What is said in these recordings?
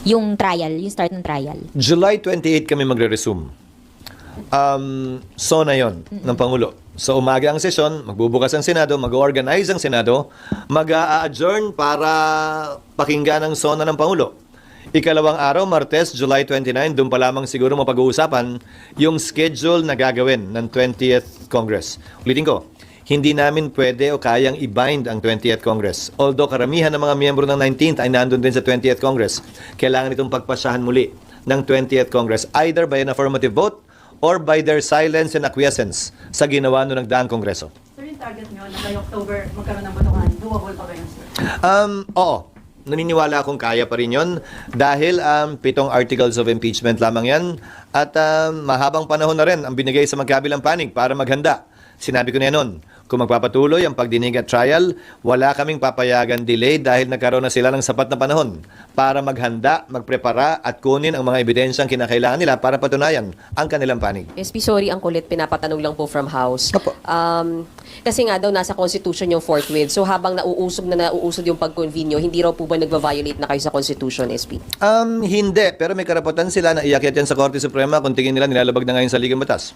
yung trial, yung start ng trial? July 28 kami magre-resume. SONA yon ng Pangulo. So umaga ang sesyon, magbubukas ang Senado, mag-organize ang Senado, mag-a-adjourn para pakinggan ang SONA ng Pangulo. Ikalawang araw, Martes, July 29, doon pa lamang siguro mapag-uusapan yung schedule na gagawin ng 20th Congress. Ulitin ko, hindi namin pwede o kayang i-bind ang 20th Congress. Although karamihan ng mga miyembro ng 19th ay nandun din sa 20th Congress, kailangan itong pagpasyahan muli ng 20th Congress either by an affirmative vote or by their silence and acquiescence sa ginawa noong nagdaang Kongreso. Sir, yung target nyo na by October magkaroon ng botohan, doable pa ba yun, sir? Oo. Naniniwala akong kaya pa rin yun dahil 7 articles of impeachment lamang yan at mahabang panahon na rin ang binigay sa magkabilang panig para maghanda. Sinabi ko na yan noon, kung magpapatuloy ang pagdinig at trial, wala kaming papayagan delay dahil nagkaroon na sila ng sapat na panahon para maghanda, magprepara at kunin ang mga ebidensyang kinakailangan nila para patunayan ang kanilang panig. SP, sorry ang kulit, pinapatanong lang po from House. Opo. Kasi nga daw nasa Constitution yung forthwith. So habang nauusog yung pag-convene nyo, hindi raw po ba nagva-violate na kayo sa Constitution, SP? Hindi, pero may karapatan sila na iakyat yan sa Korte Suprema kung tingin nila nilalabag na ngayon sa Ligang Batas.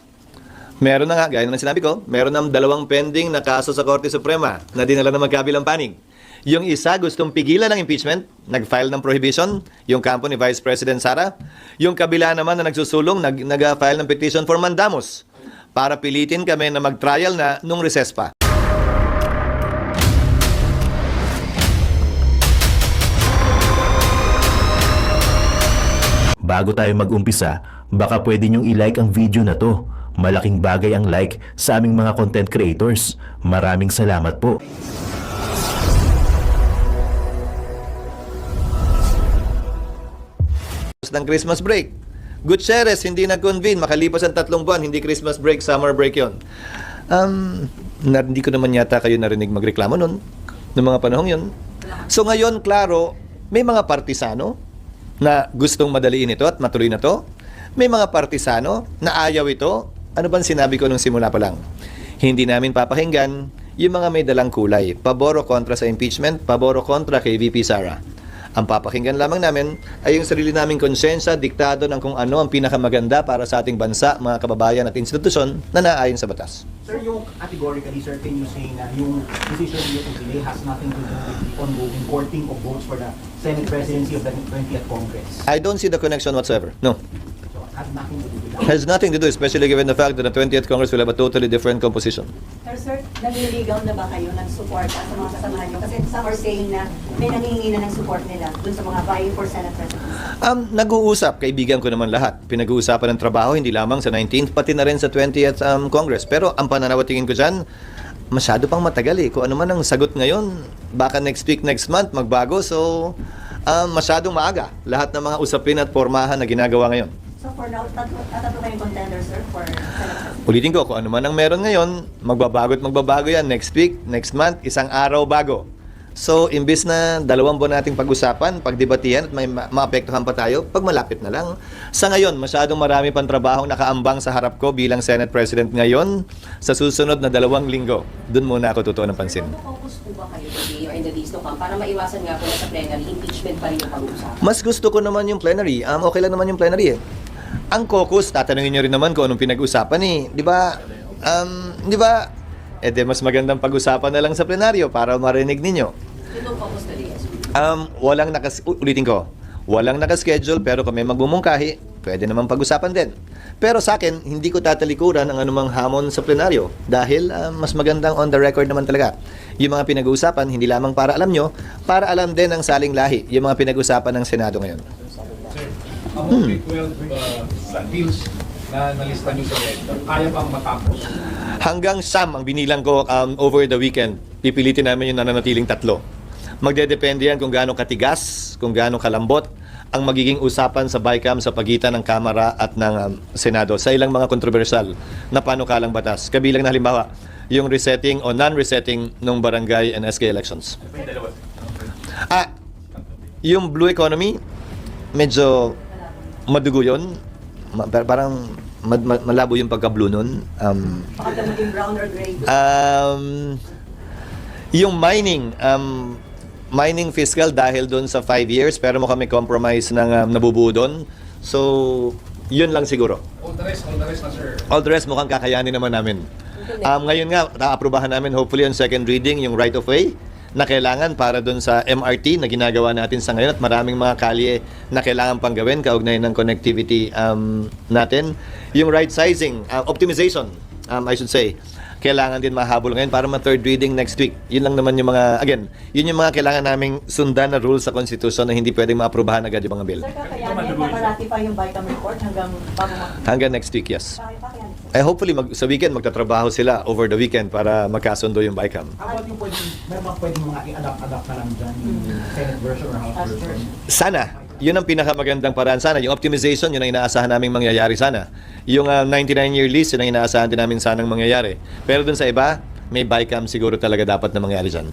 Meron na nga, gaya na sinabi ko, meron ng 2 pending na kaso sa Korte Suprema na dinala ng magkabilang panig. Yung isa gustong pigilan ng impeachment, nag-file ng prohibition, yung kampo ni Vice President Sara. Yung kabila naman na nagsusulong, nag-file ng petition for mandamus para pilitin kami na mag-trial na nung recess pa. Bago tayo mag-umpisa, baka pwede nyong i-like ang video na to. Malaking bagay ang like sa aming mga content creators. Maraming salamat po. Ng Christmas break. Gutierrez, hindi nag-convene. Makalipas ang 3 buwan, hindi Christmas break, summer break yon. Hindi ko naman yata kayo narinig magreklamo nun, ng mga panahong yon. So ngayon, klaro, may mga partisano na gustong madaliin ito at matuloy na to. May mga partisano na ayaw ito. Ano bang sinabi ko nung simula pa lang? Hindi namin papakinggan yung mga may dalang kulay. Pabor o kontra sa impeachment, pabor o kontra kay VP Sara. Ang papakinggan lamang namin ay yung sarili naming konsensya, diktado ng kung ano ang pinakamaganda para sa ating bansa, mga kababayan at institusyon na naayon sa batas. Sir, yung categorically, sir, can you say na yung decision niyo to delay has nothing to do with the ongoing courting of votes for the Senate presidency of the 20th Congress? I don't see the connection whatsoever. No. So, it has nothing to do with that. Has nothing to do, especially given the fact that the 20th Congress will have a totally different composition. Pero sir, nanliligaw na ba kayo ng suporta sa mga kasamahan nyo? Kasi some are saying na may nangihingi na ng support nila dun sa mga vying for Senate presidency. Nag-uusap, kaibigan ko naman lahat. Pinag-uusapan ng trabaho, hindi lamang sa 19th, pati na rin sa 20th Congress. Pero ang pananawatingin ko dyan, masyado pang matagal eh. Kung ano man ang sagot ngayon, baka next week, next month, magbago. So, masyadong maaga. Lahat ng mga usapin at pormahan na ginagawa ngayon. So for now, tatlo kayong contender, sir, for Senate presidency. Ulitin ko, kung ano man ang meron ngayon, magbabago at magbabago yan. Next week, next month, isang araw bago. So, imbis na 2 buwan nating pag-usapan, pagdebatihan at may maapektuhan pa tayo, pag malapit na lang. Sa ngayon, masyadong marami pang trabaho nakaambang sa harap ko bilang Senate President ngayon. Sa susunod na 2 linggo, dun muna ako totoo ng pansin. Focus po ba kayo today or in the days to come para maiwasan nga po na sa plenary, impeachment pa rin yung pag-uusapan? Mas gusto ko naman yung plenary. Okay lang naman yung plenary eh. Ang caucus, tatanungin nyo rin naman kung anong pinag-usapan eh. Di ba? Di ba? Mas magandang pag-usapan na lang sa plenaryo para marinig ninyo. Itong focus today, SP. Ulitin ko, walang nakaschedule pero kung may magmumungkahi, pwede naman pag-usapan din. Pero sa akin, hindi ko tatalikuran ang anumang hamon sa plenaryo dahil mas magandang on the record naman talaga. Yung mga pinag-uusapan, hindi lamang para alam nyo, para alam din ang saling lahi, yung mga pinag-uusapan ng Senado ngayon. Among the 12 bills na nalista nyo sa red, kaya bang matapos? Hanggang Sam ang binilang ko over the weekend. Pipilitin namin yung nananatiling 3. Magdedepende yan kung gaano katigas, kung gaano kalambot ang magiging usapan sa BICAM sa pagitan ng Kamara at ng Senado sa ilang mga kontrobersyal na panukalang batas. Kabilang na halimbawa, yung resetting o non-resetting ng barangay and SK elections. Yung blue economy, medyo madugo yun. Parang malabo yung pagka-blue nun. Baka maging brown or gray. Yung mining, mining fiscal dahil doon sa 5 years, pero mukhang may compromise ng nabubuo doon. So, yun lang siguro. All the rest na, sir. All the rest mukhang kakayanin naman namin. Ngayon nga, naaprubahan namin hopefully on second reading yung right of way na kailangan para doon sa MRT na ginagawa natin sa ngayon at maraming mga kalye na kailangan pang gawin kaugnay ng connectivity natin. Yung right sizing, optimization, I should say, kailangan din mahabol ngayon para ma-third reading next week. Yun lang naman yung mga, again, yun yung mga kailangan naming sundan na rules sa Constitution na hindi pwedeng maaprubahan agad yung mga bill. Sir, kakayanin na paratify yung BICAM report Hanggang next week, yes. Bakit? Hopefully sa weekend magtatrabaho sila over the weekend para magkasundo yung BICAM. How about yung pwedeng mga i-adapt na lang dyan, yung Senate version or House version? Sana. Yun ang pinakamagandang paraan sana. Yung optimization, yun ang inaasahan namin mangyayari sana. Yung 99-year lease, yun ang inaasahan din namin sanang mangyayari. Pero dun sa iba, may BICAM siguro talaga dapat na mangyari dyan.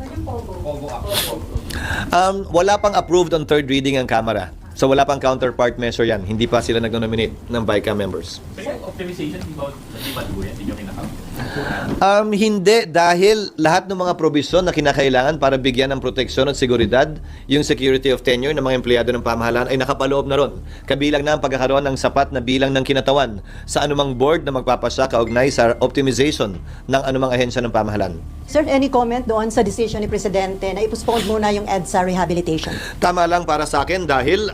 Wala pang approved on third reading ang Kamara. So wala pang counterpart measure yan. Hindi pa sila nag-nominate ng BICAM members. So yung optimization, di ba dugo yan? Hindi nyo kinakount? Hindi, dahil lahat ng mga probisyon na kinakailangan para bigyan ng proteksyon at seguridad, yung security of tenure ng mga empleyado ng pamahalaan ay nakapaloob na ron. Kabilang na ang pagkakaroon ng sapat na bilang ng kinatawan sa anumang board na magpapasya kaugnay sa optimization ng anumang ahensya ng pamahalaan. Sir, any comment doon sa decision ni Presidente na i-postpone muna yung EDSA rehabilitation? Tama lang para sa akin dahil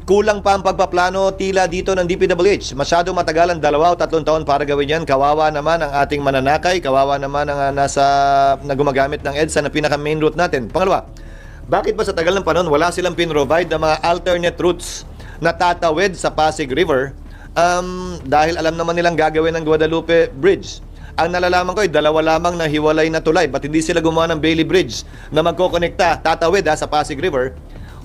kulang pa ang pagpaplano tila dito ng DPWH. Masyadong matagal ang 2 o 3 taon para gawin yan. Kawawa naman ang ating mananakay. Kawawa naman ang na gumagamit ng EDSA na pinaka-main route natin. Pangalawa, bakit ba sa tagal ng panahon wala silang pin-provide ng mga alternate routes na tatawid sa Pasig River dahil alam naman nilang gagawin ng Guadalupe Bridge. Ang nalalaman ko ay 2 lamang na hiwalay na tulay. Ba't hindi sila gumawa ng Bailey Bridge na magkokonekta, tatawid sa Pasig River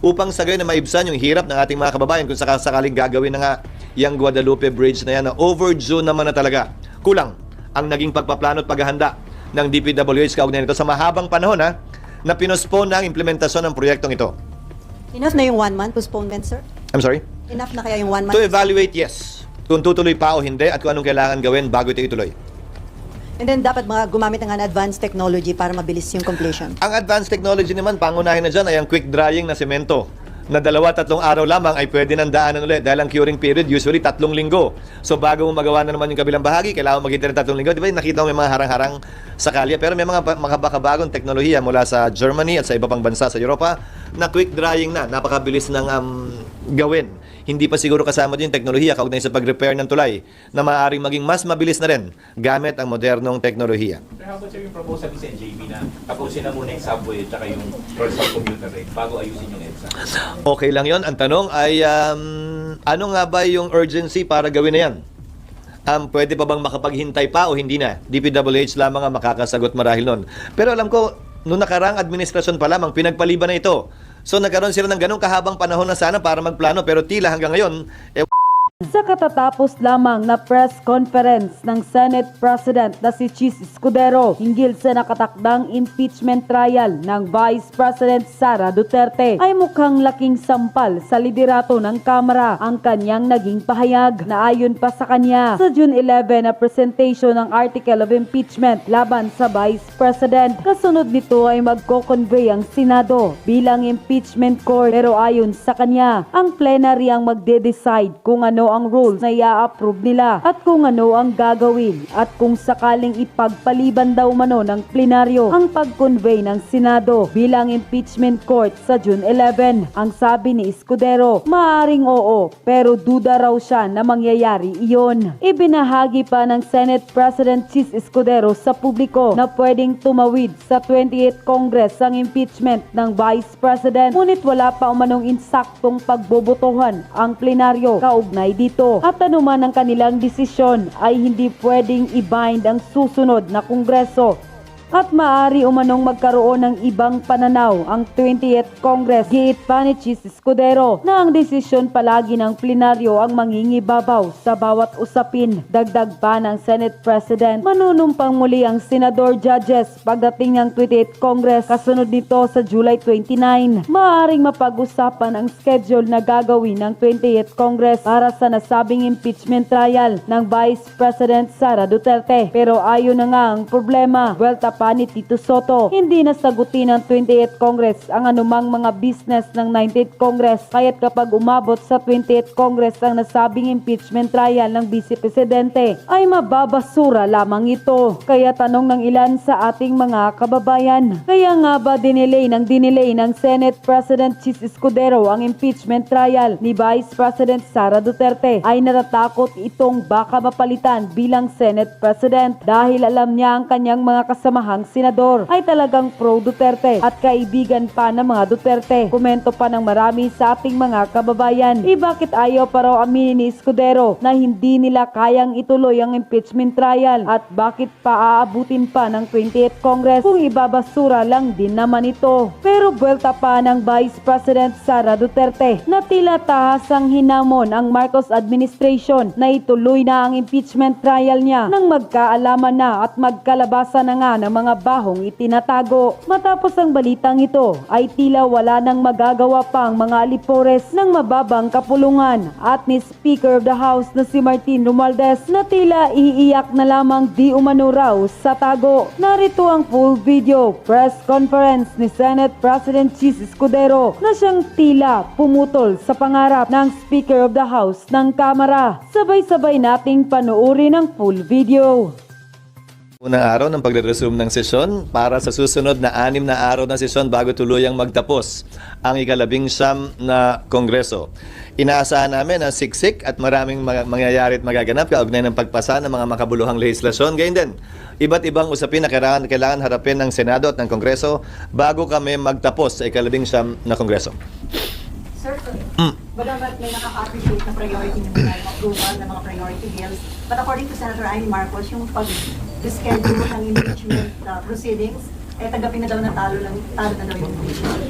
upang sa gayon na maibsan yung hirap ng ating mga kababayan kung sakaling gagawin na nga yung Guadalupe Bridge na yan na overdue naman na talaga. Kulang ang naging pagpaplano at paghahanda ng DPWH kaugnay nito sa mahabang panahon na pinospone na ang implementasyon ng proyektong ito. Enough na yung 1 month postponement, sir? I'm sorry? Enough na kaya yung 1 month? To evaluate, yes. Kung tutuloy pa o hindi at kung anong kailangan gawin bago ito ituloy. And then dapat mga gumamit ng advanced technology para mabilis yung completion. Ang advanced technology naman, pangunahin na dyan ay ang quick drying na semento na 2-3 araw lamang ay pwede nang daanan ulit dahil ang curing period usually 3 linggo. So bago mo magawa na naman yung kabilang bahagi, kailangan maghintay ng 3 linggo. Di ba nakita mo may mga harang-harang sa kalye? Pero may mga makabagong teknolohiya mula sa Germany at sa iba pang bansa sa Europa na quick drying na, napakabilis ng gawin. Hindi pa siguro kasama din yung teknolohiya kaugnay sa pag-repair ng tulay na maaaring maging mas mabilis na rin gamit ang modernong teknolohiya. Sir, how about yung proposal ni NJB na tapusin na muna yung subway at saka yung personal commuter rate bago ayusin yung EDSA? Okay lang yon. Ang tanong ay ano nga ba yung urgency para gawin na yan? Pwede pa bang makapaghintay pa o hindi na? DPWH lamang ang makakasagot marahil nun. Pero alam ko, noong nakarang administrasyon pa lamang, pinagpaliban na ito. So nagkaroon sila ng ganong kahabang panahon na sana para magplano pero tila hanggang ngayon, Sa katatapos lamang na press conference ng Senate President na si Chis Escudero hinggil sa nakatakdang impeachment trial ng Vice President Sara Duterte ay mukhang laking sampal sa liderato ng Kamara ang kanyang naging pahayag na ayon pa sa kanya sa June 11 na presentation ng Article of Impeachment laban sa Vice President. Kasunod nito ay magko-convey ang Senado bilang impeachment court pero ayon sa kanya ang plenary ang magde-decide kung ano ang rules na i-approve nila at kung ano ang gagawin at kung sakaling ipagpaliban daw mano ng plenaryo ang pag-convey ng Senado bilang impeachment court sa June 11. Ang sabi ni Escudero, maaring oo pero duda raw siya na mangyayari iyon. Ibinahagi pa ng Senate President Chis Escudero sa publiko na pwedeng tumawid sa 28th Congress ang impeachment ng Vice President ngunit wala pa umanong insaktong pagbobotohan ang plenaryo kaugnay dito at anuman ang kanilang desisyon ay hindi pwedeng i-bind ang susunod na kongreso at maaari umanong magkaroon ng ibang pananaw ang 20th Congress. Giit pa ni Chis Escudero na ang desisyon palagi ng plenaryo ang mangingibabaw sa bawat usapin. Dagdag pa ng Senate President, manunumpang muli ang senador judges pagdating ng 20th Congress. Kasunod nito sa July 29, maaaring mapag-usapan ang schedule na gagawin ng 20th Congress para sa nasabing impeachment trial ng Vice President Sara Duterte. Pero ayon na nga ang problema, well pa ni Tito Soto. Hindi nasagutin ng 28th Congress ang anumang mga business ng 19th Congress, kaya't kapag umabot sa 28th Congress ang nasabing impeachment trial ng Vice Presidente ay mababasura lamang ito. Kaya tanong ng ilan sa ating mga kababayan, kaya nga ba dinelay ng Senate President Chis Escudero ang impeachment trial ni Vice President Sara Duterte? Ay natatakot itong baka mapalitan bilang Senate President dahil alam niya ang kanyang mga kasamahang senador ay talagang pro-Duterte at kaibigan pa ng mga Duterte. Komento pa ng marami sa ating mga kababayan, bakit ayaw pa raw aminin ni Escudero na hindi nila kayang ituloy ang impeachment trial at bakit pa aabutin pa ng 28th Congress kung ibabasura lang din naman ito. Pero buwelta pa ng Vice President Sara Duterte na tila tahasang hinamon ang Marcos administration na ituloy na ang impeachment trial niya nang magkaalaman na at magkalabasa na nga ng mga bahong itinatago. Matapos ang balitang ito ay tila wala nang magagawa pang mga alipores ng mababang kapulungan at ni Speaker of the House na si Martin Romualdez na tila iiyak na lamang di umano raw sa tago. Narito ang full video press conference ni Senate President Chis Escudero na siyang tila pumutol sa pangarap ng Speaker of the House ng Kamara. Sabay-sabay nating panoorin ang full video. Unang araw ng pagre-resume ng sesyon para sa susunod na 6 na araw ng sesyon bago tuluyang magtapos ang ika-19 na Kongreso. Inaasahan namin na siksik at maraming mangyayari at magaganap kaugnay ng pagpasa ng mga makabuluhang lehislasyon. Gayun din, iba't ibang usapin na kailangan harapin ng Senado at ng Kongreso bago kami magtapos sa ika-19 na Kongreso. Sir, bagamat may nakaka-appreciate na priority niyo na yung approval ng mga priority bills, but according to Senator Amy Marcos, yung pag-schedule ng impeachment proceedings, tagapin na daw na talo na daw yung impeachment.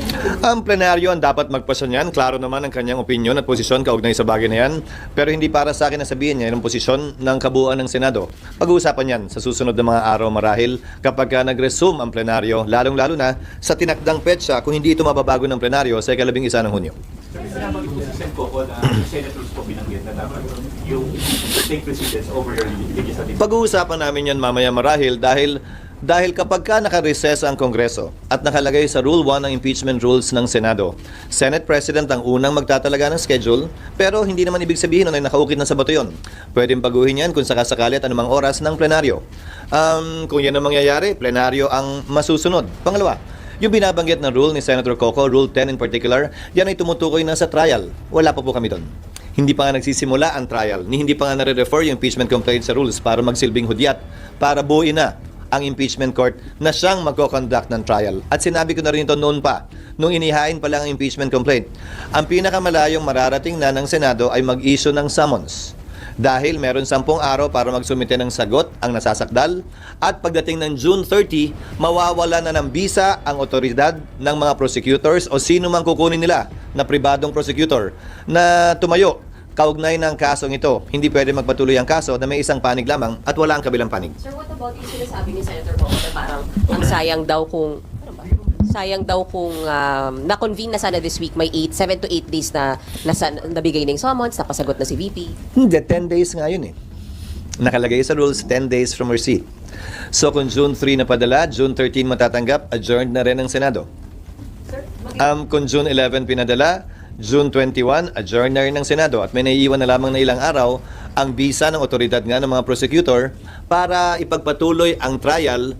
Ang plenaryo ang dapat magpasya niyan. Klaro naman ang kanyang opinyon at posisyon kaugnay sa bagay na yan. Pero hindi para sa akin na sabihin niya yung posisyon ng kabuuan ng Senado. Pag-uusapan yan sa susunod na mga araw marahil kapag nag-resume ang plenaryo, lalong-lalo na sa tinakdang petsa kung hindi ito mababago ng plenaryo sa ika-11 ng Hunyo. Sir, sinabi ko sa Sen Coco na yung senators po binanggit na dapat yung state precedence over your legislative. Pag-uusapan namin yan mamaya marahil dahil kapag naka-recess ang Kongreso at nakalagay sa Rule 1 ng impeachment rules ng Senado, Senate President ang unang magtatalaga ng schedule, pero hindi naman ibig sabihin na nakaukit na sa bato yun. Pwedeng baguhin yan kung sakasakali at anumang oras ng plenaryo. Kung yan ang mangyayari, plenaryo ang masusunod. Pangalawa, yung binabanggit na rule ni Senator Coco, Rule 10 in particular, yan ay tumutukoy na sa trial. Wala pa po kami doon. Hindi pa nga nagsisimula ang trial, hindi pa nga nare-refer yung impeachment complaint sa rules para magsilbing hudyat, para buuin na ang impeachment court na siyang magko-conduct ng trial. At sinabi ko na rin ito noon pa, nung inihain pa lang ang impeachment complaint. Ang pinakamalayong mararating na ng Senado ay mag-issue ng summons. Dahil meron 10 araw para magsumite ng sagot ang nasasakdal at pagdating ng June 30, mawawala na ng bisa ang otoridad ng mga prosecutors o sino mang kukunin nila na pribadong prosecutor na tumayo kaugnay ng kasong ito. Hindi pwede magpatuloy ang kaso na may isang panig lamang at wala ang kabilang panig. Sir, what about yung sinasabi ni Senator Coco na parang ang sayang daw kung na-convene na sana this week, may 7 to 8 days na nabigay ng summons, napasagot na si VP. Hindi, 10 days nga yun eh. Nakalagay sa rules, 10 days from receipt. So kung June 3 na padala, June 13 matatanggap, adjourned na rin ang Senado. Kung June 11 pinadala, June 21, adjourned na rin ng Senado at may naiiwan na lamang na ilang araw ang bisa ng otoridad nga ng mga prosecutor para ipagpatuloy ang trial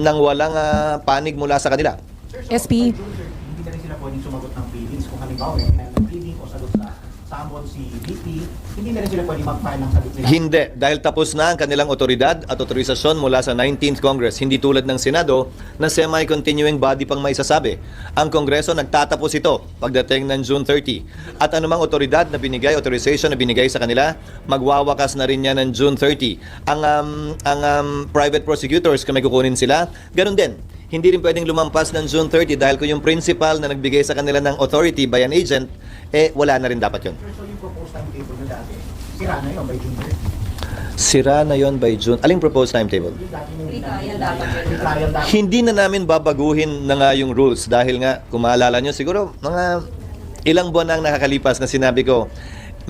nang walang panig mula sa kanila. SP. Hindi na rin sila pwedeng sumagot ng pleadings kung halimbawa may pleading o sagot sa summon si VP, hindi na rin sila pwedeng mag-file ng sagot nila. Hindi, dahil tapos na ang kanilang otoridad at otorisasyon mula sa 19th Congress, hindi tulad ng Senado na semi-continuing body pang may sasabi. Ang Kongreso nagtatapos ito pagdating ng June 30. At anumang otoridad na binigay, authorization na binigay sa kanila, magwawakas na rin yan ng June 30. Ang private prosecutors, kung may kukunin sila, ganun din. Hindi rin pwedeng lumampas ng June 30 dahil kung yung principal na nagbigay sa kanila ng authority by an agent, wala na rin dapat yun. So yung proposed timetable na dati, sira na yun by June 30. Sira na yon by June. Aling proposed timetable? Pre-trial dapat yun. Pre-trial dapat. Hindi na namin babaguhin na nga yung rules dahil nga, kung maalala nyo, siguro mga ilang buwan na ang nakakalipas na sinabi ko,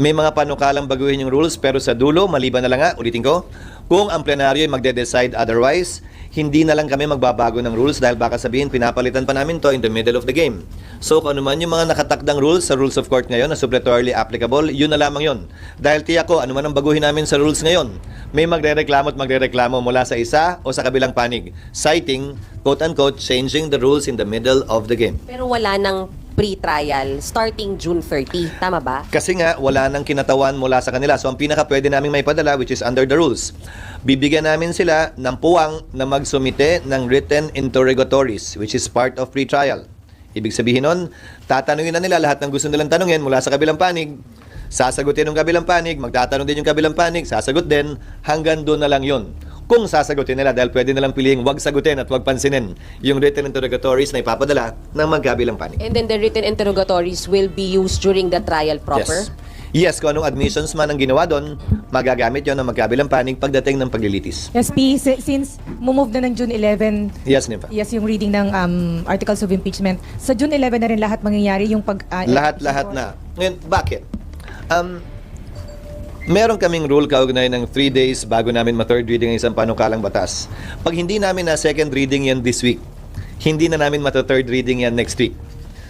may mga panukalang baguhin yung rules pero sa dulo, maliban na lang nga, ulitin ko, kung ang plenaryo ay magde-decide otherwise, hindi na lang kami magbabago ng rules dahil baka sabihin pinapalitan pa namin to in the middle of the game. So kung ano man yung mga nakatakdang rules sa rules of court ngayon na suppletorily applicable, yun na lamang yun. Dahil tiyak ko, ano man ang baguhin namin sa rules ngayon, may magre-reklamo at magre-reklamo mula sa isa o sa kabilang panig, citing, quote-unquote, changing the rules in the middle of the game. Pero wala nang pre-trial starting June 30. Tama ba? Kasi nga, wala nang kinatawan mula sa kanila. So, ang pinaka pwede namin may padala, which is under the rules, bibigyan namin sila ng puwang na magsumite ng written interrogatories, which is part of pre-trial. Ibig sabihin nun, tatanungin na nila lahat ng gusto nilang tanungin mula sa kabilang panig, sasagutin ng kabilang panig, magtatanong din yung kabilang panig, sasagot din, hanggang doon na lang yun. Kung sasagutin nila, dahil pwede nilang piliing wag sagutin at wag pansinin yung written interrogatories na ipapadala ng magkabilang panig. And then the written interrogatories will be used during the trial proper? Yes, kung anong admissions man ang ginawa doon, magagamit yon ng magkabilang panig pagdating ng paglilitis. SP, since move na ng June 11, Yes, Nimpa. yes, yung reading ng articles of impeachment, sa June 11 na rin lahat mangyayari yung pag... Lahat-lahat na. Ngayon, bakit? Meron kaming rule kaugnay ng 3 days bago namin ma-third reading ang isang panukalang batas. Pag hindi namin na second reading yan this week, hindi na namin mata-third reading yan next week.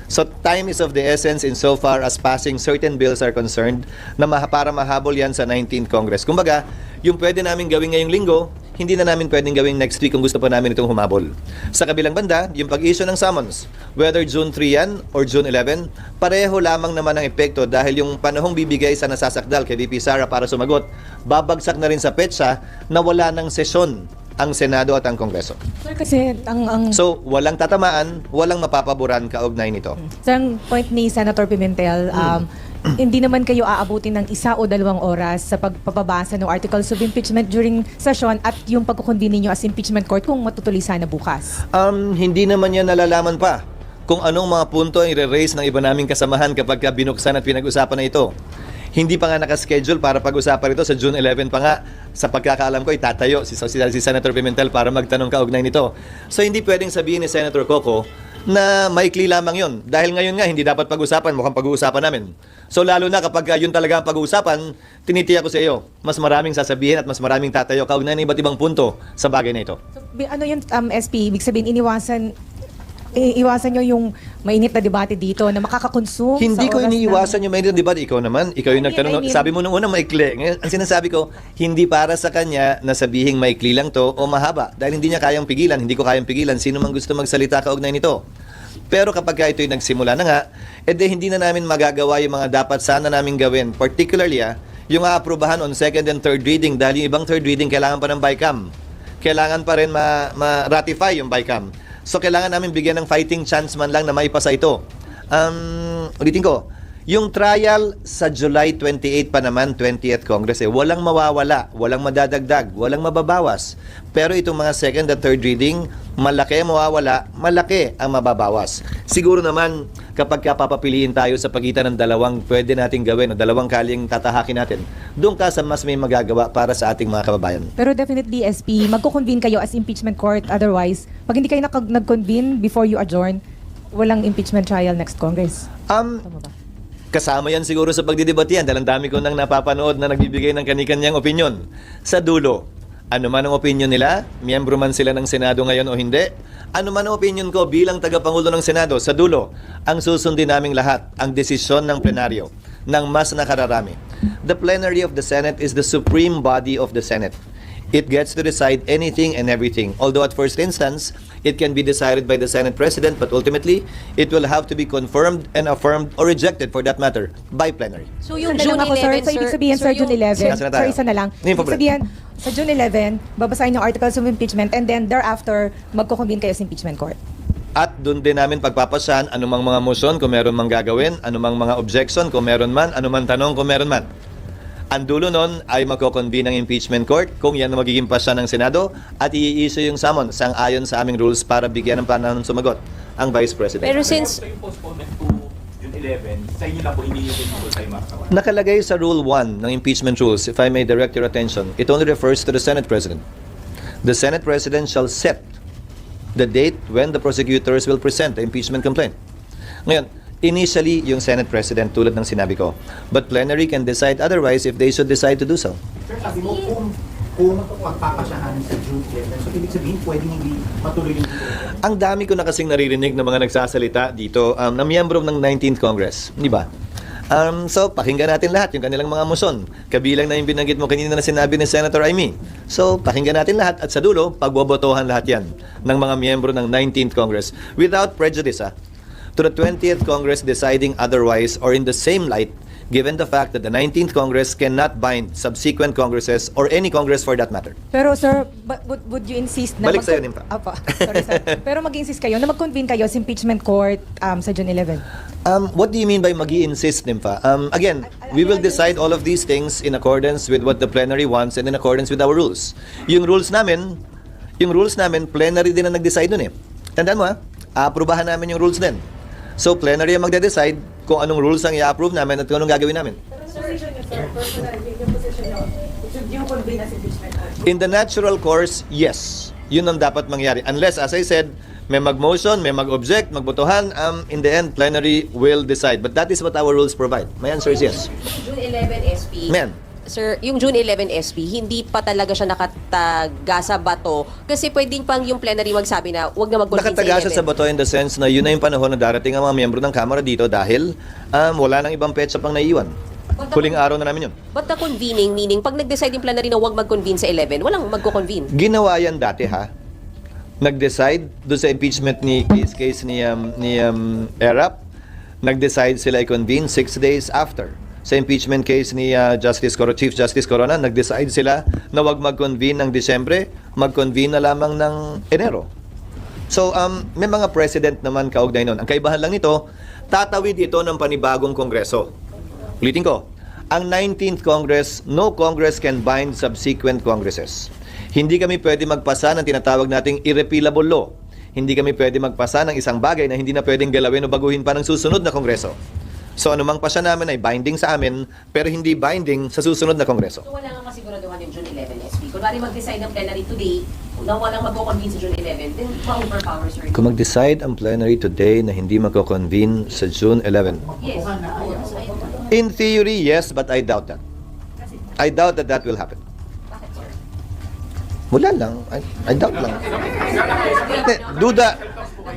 So time is of the essence insofar as passing certain bills are concerned na para mahabol yan sa 19th Congress. Kumbaga, yung pwede namin gawin ngayong linggo, hindi na namin pwedeng gawin next week kung gusto pa namin itong humabol. Sa kabilang banda, yung pag-issue ng summons, whether June 3 yan or June 11, pareho lamang naman ang epekto dahil yung panahong bibigay sa nasasakdal kay VP Sara para sumagot, babagsak na rin sa petsa na wala ng sesyon ang Senado at ang Kongreso. Sir, kasi So, walang tatamaan, walang mapapaboran kaugnay nito. ang point ni Senator Pimentel, hindi naman kayo aabutin ng 1 o 2 oras sa pagpapabasa ng articles of impeachment during session at yung pagkukundi ninyo as impeachment court kung matutuloy sana bukas. Hindi naman yan nalalaman pa kung anong mga punto ang i-raise ng iba naming kasamahan kapag binuksan at pinag-usapan na ito. Hindi pa nga nakaschedule para pag-usapan ito sa June 11 pa nga. Sa pagkakaalam ko, itatayo si Senator Pimentel para magtanong kaugnay nito. So hindi pwedeng sabihin ni Senator Coco na maikli lamang yun. Dahil ngayon nga, hindi dapat pag-usapan, mukhang pag-uusapan namin. So lalo na kapag yun talaga ang pag-uusapan, tinitiyak ko sa iyo, mas maraming sasabihin at mas maraming tatayo kaugnay ng iba't ibang punto sa bagay na ito. So, ano yung SP, ibig sabihin iwasan nyo yung mainit na debate dito na makakakonsume Hindi sa ko oras iniiwasan yung mainit na debate. Ikaw naman, ikaw yung nagtanong. I mean- Sabi mo nung una, maikli. Ngayon, ang sinasabi ko, hindi para sa kanya na sabihing maikli lang to o mahaba. Dahil hindi niya kayang pigilan, hindi ko kayang pigilan. Sino man gusto magsalita kaugnay nito. Pero kapag ito'y nagsimula na nga, hindi na namin magagawa yung mga dapat sana namin gawin. Particularly, yung aaprubahan on second and third reading. Dahil yung ibang third reading, kailangan pa ng BICAM. Kailangan pa rin ma-ratify yung BICAM. So, kailangan namin bigyan ng fighting chance man lang na maipasa ito. Ulitin ko, yung trial sa July 28 pa naman, 20th Congress, walang mawawala, walang madadagdag, walang mababawas. Pero itong mga second at third reading, malaki ang mawawala, malaki ang mababawas. Siguro naman, kapag papapiliin tayo sa pagitan ng dalawang pwede nating gawin o dalawang kaling tatahakin natin, doon ka sa mas may magagawa para sa ating mga kababayan. Pero definitely, SP, magkukonvene kayo as impeachment court. Otherwise, pag hindi kayo nag-convene before you adjourn, walang impeachment trial next Congress. Tama ba? Kasama yan siguro sa pagdidebate yan dahil ang dami ko nang napapanood na nagbibigay ng kani-kanyang opinyon. Sa dulo, ano man ang opinyon nila, miyembro man sila ng Senado ngayon o hindi, ano man ang opinyon ko bilang tagapangulo ng Senado, sa dulo, ang susundin naming lahat, ang desisyon ng plenaryo, ng mas nakararami. The plenary of the Senate is the supreme body of the Senate. It gets to decide anything and everything. Although at first instance, it can be decided by the Senate President, but ultimately, it will have to be confirmed and affirmed or rejected for that matter by plenary. So yung Sir, June ako, 11, sir, ibig sabihin sa June 11, Sir, sir, isa na lang. Hindi Ibig po, sabihin, sa June 11, babasahin yung articles of impeachment and then thereafter, magkukonvene kayo sa impeachment court. At doon din namin pagpapasyahan anumang mga motion kung meron mang gagawin, anumang mga objection kung meron man, anumang tanong kung meron man. Ang dulo nun ay magko-convene ng impeachment court kung yan ang magiging pasya ng Senado at i-issue yung summons sang-ayon sa aming rules para bigyan ng panahon sumagot ang Vice President. Pero since So yung postponement to June 11, sa inyo lang po, hindi nyo din tayo makakawa. Nakalagay sa Rule 1 ng impeachment rules, if I may direct your attention, it only refers to the Senate President. The Senate President shall set the date when the prosecutors will present the impeachment complaint. Ngayon, Initially, yung Senate President tulad ng sinabi ko. But plenary can decide otherwise if they should decide to do so. Sir, sabi mo kung pagpapasyahan sa June 11, so ibig sabihin pwedeng hindi matuloy yung Ang dami ko na kasing naririnig ng mga nagsasalita dito na miyembro ng 19th Congress, di ba? So, pakinggan natin lahat yung kanilang mga moson. Kabilang na yung binanggit mo kanina na sinabi ni Senator Amy. So, pakinggan natin lahat at sa dulo, pagbobotohan lahat yan ng mga miyembro ng 19th Congress without prejudice, to the 20th Congress deciding otherwise or in the same light, given the fact that the 19th Congress cannot bind subsequent Congresses or any Congress for that matter. Pero sir, would you insist na... Balik sa'yo, Nimpa. Apa, sorry sir. Pero mag-insist kayo na mag-convene kayo sa impeachment court sa June 11? What do you mean by mag-i-insist, Nimpa? Again, we will decide all of these things in accordance with what the plenary wants and in accordance with our rules. Yung rules namin, plenary din ang nag-decide nun eh. Tandaan mo aaprubahan namin yung rules din. So, plenary ang magde-decide kung anong rules ang i-approve namin at kung anong gagawin namin. In the natural course, yes. Yun ang dapat mangyari. Unless, as I said, may mag-motion, may mag-object, magbotohan, in the end, plenary will decide. But that is what our rules provide. My answer is yes. June 11 SP. Ma'am. Sir, yung June 11 SP, hindi pa talaga siya nakatagasa bato kasi pwedeng pang yung plenary magsabi na wag na mag-convene Nakatagasa sa sa bato in the sense na yun na yung panahon na darating ang mga miyembro ng Kamara dito dahil wala nang ibang petsa pang naiiwan. Huling araw na namin yun. But the convening, meaning pag nag-decide yung plenary na wag mag-convene sa 11, walang magko-convene. Ginawa yan dati Nag-decide doon sa impeachment ni case ni Erap. Nag-decide sila i-convene 6 days after. Sa impeachment case ni Chief Justice Corona, nag-decide sila na wag mag-convene ng Disyembre, mag-convene na lamang ng Enero. So, may mga president naman kaugnay nun. Ang kaibahan lang nito, tatawid ito ng panibagong kongreso. Ulitin ko, ang 19th Congress, no Congress can bind subsequent Congresses. Hindi kami pwede magpasa ng tinatawag nating irrepealable law. Hindi kami pwede magpasa ng isang bagay na hindi na pwedeng galawin o baguhin pa ng susunod na kongreso. So anumang pasya namin ay binding sa amin, pero hindi binding sa susunod na kongreso. So wala nga masiguraduhan yung June 11 SP. Kunwari mag-decide ng plenary today na walang magko-convene sa June 11, then ma-overpower, sir. Kung mag-decide ang plenary today na hindi magko-convene sa June 11. Yes. In theory, yes, but I doubt that. I doubt that that will happen. Wala lang. I doubt lang.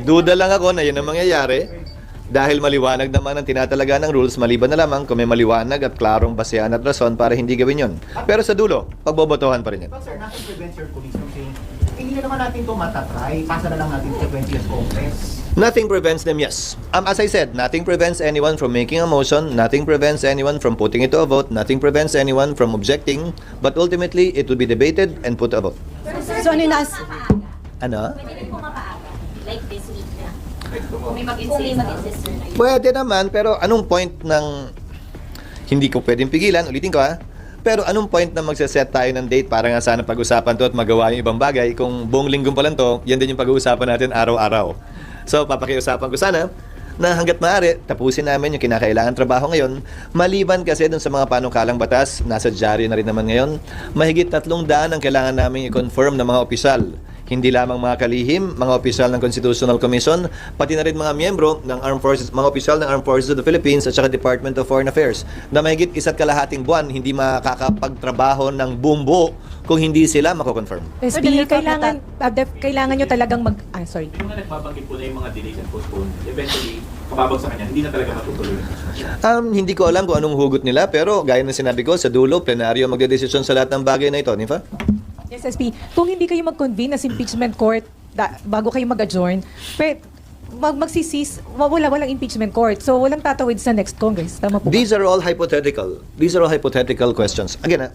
Duda lang ako na yun ang mangyayari. Dahil maliwanag naman ang tinatalaga ng rules, maliban na lamang kung may maliwanag at klarong basehan at rason para hindi gawin yun. Pero sa dulo, pagbobotohan pa rin yan. But sir, nothing prevents your colleagues from saying, hindi na naman natin ito matatry, pasa na lang natin sa 20th Congress. Nothing prevents them, yes. As I said, nothing prevents anyone from making a motion, nothing prevents anyone from putting it to a vote, nothing prevents anyone from objecting, but ultimately, it will be debated and put to a vote. So ano yung Ano? Pwede rin po mapaaga. Like this week na. Kung may mag-insist na yun. Pwede naman, pero anong point ng hindi ko pwedeng pigilan, ulitin ko pero anong point na magsaset tayo ng date para nga sana pag-usapan to at magawa yung ibang bagay kung buong linggo pa lang to, yan din yung pag-uusapan natin araw-araw. So, papakiusapan ko sana na hanggat maaari, tapusin namin yung kinakailangan trabaho ngayon. Maliban kasi dun sa mga panukalang batas, nasa dyaryo na rin naman ngayon, mahigit 300 ang kailangan namin i-confirm ng mga opisyal. Hindi lamang mga kalihim, mga opisyal ng Constitutional Commission, pati na rin mga miyembro ng Armed Forces, mga opisyal ng Armed Forces of the Philippines at saka Department of Foreign Affairs na mahigit 1.5 buwan hindi makakapagtrabaho ng buong buo kung hindi sila mako-confirm. SP, kailangan nyo talagang sorry. Yung nga nagbabanggit po na yung mga delays and postpone, eventually, kababagsakan yan, hindi na talaga matutuloy. Hindi ko alam kung anong hugot nila, pero gaya ng sinabi ko, sa dulo, plenaryo magdedesisyon sa lahat ng bagay na ito, Nifa? Yes, SP. Kung hindi kayo mag-convene as impeachment court bago kayo mag-adjourn, magsisis, walang impeachment court. So, walang tatawid sa next Congress. Tama po ba? These are all hypothetical. These are all hypothetical questions. Again,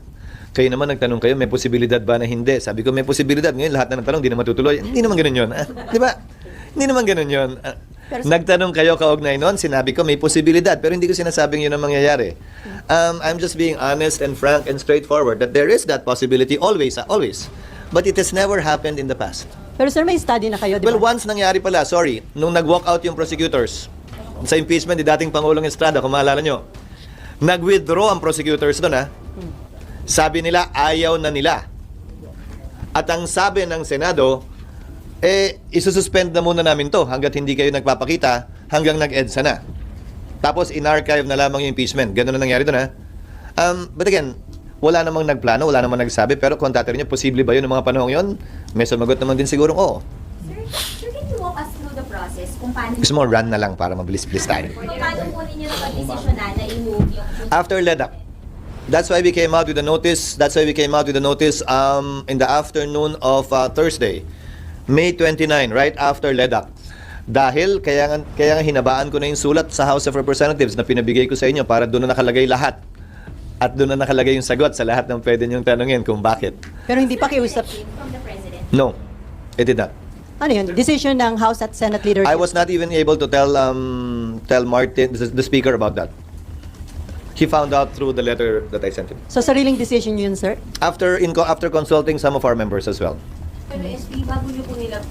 kayo naman nagtanong kayo, may posibilidad ba na hindi? Sabi ko, may posibilidad. Ngayon, lahat na nagtanong, hindi na matutuloy. Hindi naman ganun yun. Di ba? Hindi naman ganun yun. Nagtanong kayo kaugnay noon, sinabi ko may posibilidad, pero hindi ko sinasabing yun ang mangyayari. I'm just being honest and frank and straightforward that there is that possibility always. But it has never happened in the past. Pero sir, may study na kayo, di ba? Well, once nangyari pala, nung nag-walk out yung prosecutors sa impeachment ni dating Pangulong Estrada, kung maalala nyo, nag-withdraw ang prosecutors doon, Sabi nila, ayaw na nila. At ang sabi ng Senado, isususpend na muna namin to hanggat hindi kayo nagpapakita hanggang nag-EDSA na. Tapos in-archive na lamang yung impeachment. Ganun na nangyari doon, ha? But again, wala namang nagplano, wala namang nagsabi, pero kung tatanungin niyo, posible ba yun ng mga panahong yun? May sumagot naman din siguro, oo. Sir, can you walk us through the process kung paano Gusto mo run na lang para mabilis-bilis tayo. kung paano po ninyo napag-desisyonan na i-move yung After LEDAC. That's why we came out with a notice. That's why we came out with a notice in the afternoon of Thursday, May 29, right after LEDAC. Dahil kaya nga hinabaan ko na yung sulat sa House of Representatives na pinabigay ko sa inyo para doon na nakalagay lahat. At doon na nakalagay yung sagot sa lahat ng pwede niyong tanungin kung bakit. Pero hindi pa kiusap. from the President. No, it did not. Ano yun? Decision ng House at Senate leadership. I was not even able to tell Martin, the speaker, about that. He found out through the letter that I sent him. So sariling decision yun, sir? After consulting some of our members as well. Pero SP, bago niyo po nila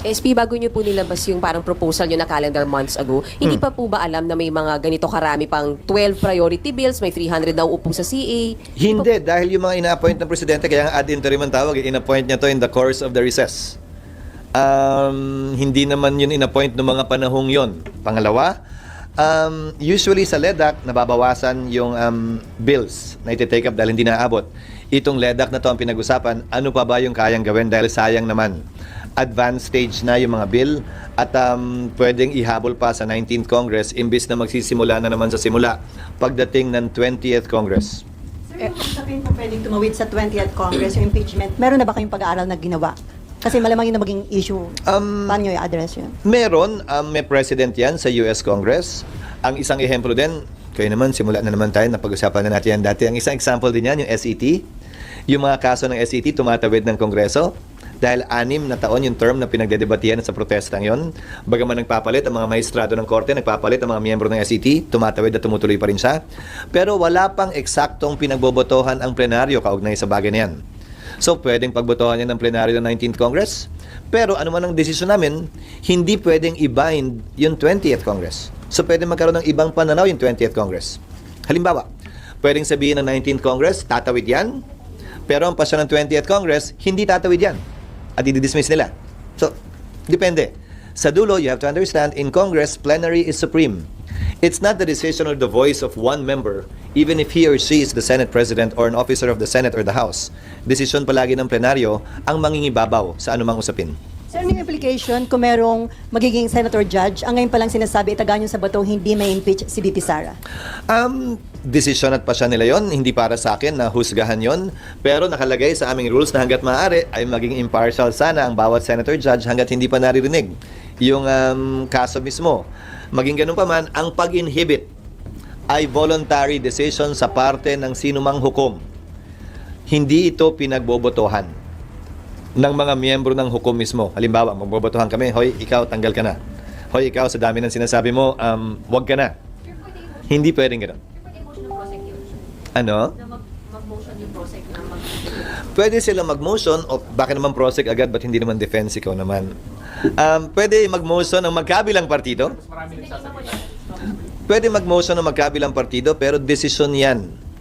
bago nyo po nilabas yung parang proposal nyo na calendar months ago, hindi pa po ba alam na may mga ganito karami pang 12 priority bills, may 300 na uupo sa CA? Hindi, dahil yung mga ina-appoint ng presidente, kaya nga ad interim ang tawag, in-appoint niya to in the course of the recess. Hindi naman yun in-appoint ng mga panahong yon. Pangalawa, usually sa LEDAC, nababawasan yung bills na iti-take up dahil hindi naabot. Itong LEDAC na to ang pinag-usapan, ano pa ba yung kayang gawin dahil sayang naman. Advanced stage na yung mga bill at pwedeng ihabol pa sa 19th Congress imbis na magsisimula na naman sa simula pagdating ng 20th Congress. Sir, kung sabihin po pwedeng tumawid sa 20th Congress yung impeachment, meron na ba kayong pag-aaral na ginawa? Kasi malamang yun na maging issue. Paano nyo i-address yun? Meron, may president yan sa US Congress. Ang isang ehemplo din, kayo naman, simula na naman tayo, napag-usapan na natin yan dati. Ang isang example din yan, yung SET. Yung mga kaso ng SET, tumatawid ng Kongreso. Dahil 6 na taon yung term na pinagdedebatihan sa protestang yon. Bagaman nagpapalit ang mga maestrado ng korte, nagpapalit ang mga miyembro ng SET, tumatawid at tumutuloy pa rin siya. Pero wala pang eksaktong pinagbobotohan ang plenaryo kaugnay sa bagay na yan. So, pwedeng pagbotohan yan ng plenaryo ng 19th Congress. Pero ano man ang desisyon namin, hindi pwedeng i-bind yung 20th Congress. So, pwedeng magkaroon ng ibang pananaw yung 20th Congress. Halimbawa, pwedeng sabihin ng 19th Congress, tatawid yan. Pero ang pasya ng 20th Congress, hindi tatawid yan. At i-dismiss nila. So, depende. Sa dulo, you have to understand, in Congress, plenary is supreme. It's not the decision or the voice of one member, even if he or she is the Senate President or an officer of the Senate or the House. Desisyon palagi ng plenaryo ang mangingibabaw sa anumang usapin. Sir, may implication kung merong magiging senator judge, ang ngayon palang sinasabi, itagaan nyo sa bato, hindi may impeach si BP Sara. Desisyon at pasya nila yon, hindi para sa akin na husgahan yon. Pero nakalagay sa aming rules na hanggat maaari ay maging impartial sana ang bawat senator judge hanggat hindi pa naririnig yung kaso mismo. Maging ganun pa man, ang pag-inhibit ay voluntary decision sa parte ng sinumang hukom. Hindi ito pinagbobotohan ng mga miyembro ng hukom mismo. Halimbawa, magbobotohan kami, hoy, ikaw, tanggal ka na. Hoy, ikaw, sa dami ng sinasabi mo, wag ka na. Hindi pwedeng gano'n. Ano? mag-motion yung prosec na Pwede sila mag-motion, o baka naman prosec agad, ba't hindi naman defense ikaw naman? Pwede mag-motion ng magkabilang partido. Pwede mag-motion ng magkabilang partido, pero desisyon yan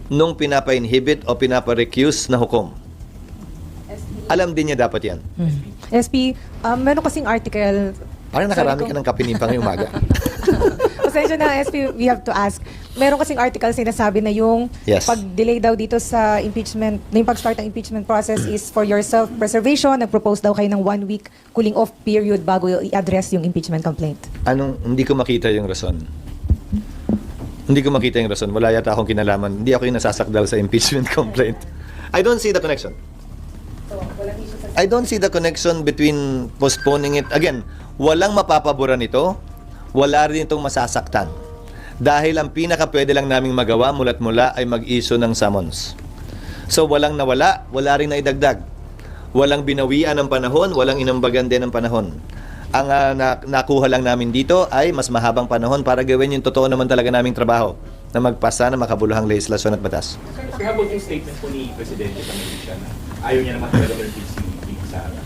nung pinapa-inhibit o pinapa-recuse na hukom. Alam din niya dapat yan. SP, meron kasing article. Parang nakarami ka ng kapinipang yung umaga. Pasensya na, SP, we have to ask. Meron kasing article sinasabi na yung Yes. pag-delay daw dito sa impeachment, na yung pag-start ng impeachment process is for your self-preservation. Nag-propose daw kayo ng 1 week cooling off period bago i-address yung impeachment complaint. Hindi ko makita yung rason. Hindi ko makita yung rason. Wala yata akong kinalaman. Hindi ako yung nasasakdal sa impeachment complaint. I don't see the connection. I don't see the connection between postponing it. Again, walang mapapaboran ito. Wala rin itong masasaktan. Dahil ang pinaka pwede lang naming magawa mula't mula ay mag-issue ng summons. So walang nawala, wala rin naidagdag. Walang binawian ng panahon, walang inambagan din ng panahon. Ang nakuha lang namin dito ay mas mahabang panahon para gawin yung totoo naman talaga naming trabaho na magpasa ng makabuluhang legislasyon at batas. Sir, how about yung statement po ni Presidente sa Malaysia na ayaw niya naman talaga mag-impeach si BP Sara?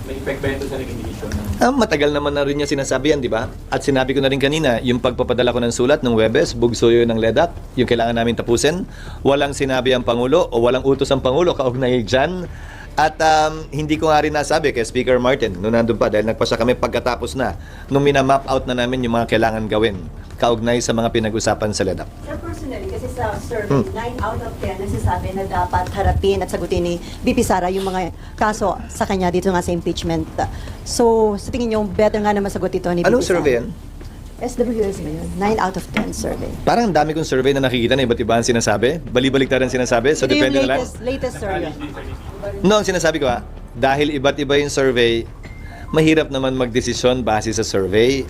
May effect ba ito sa naging decision ng... Matagal naman na rin niya sinasabi yan, di ba? At sinabi ko na rin kanina, yung pagpapadala ko ng sulat ng Webes, bugsuyo ng LEDAC, yung kailangan namin tapusin, walang sinabi ang Pangulo o walang utos ang Pangulo kaugnay dyan. At hindi ko nga rin nasabi kay Speaker Martin, noong nandun pa, dahil nagpasya kami pagkatapos na, nung minamap out na namin yung mga kailangan gawin. kaugnay sa mga pinag-usapan sa LEDAP. Sir, personally, kasi sa survey, 9 out of 10 nagsasabi na dapat harapin at sagutin ni VP Sara yung mga kaso sa kanya dito nga sa impeachment. So, sa tingin niyo, better nga na masagot ito ni VP Anong Sara? survey yan? SWS ba yun? 9 out of 10 survey. Parang ang dami kong survey na nakikita na iba't iba ang sinasabi. Bali-baliktad ang sinasabi. So, Ito yung depende na lang. latest survey. No, ang sinasabi ko dahil iba't iba yung survey, mahirap naman magdesisyon base sa survey.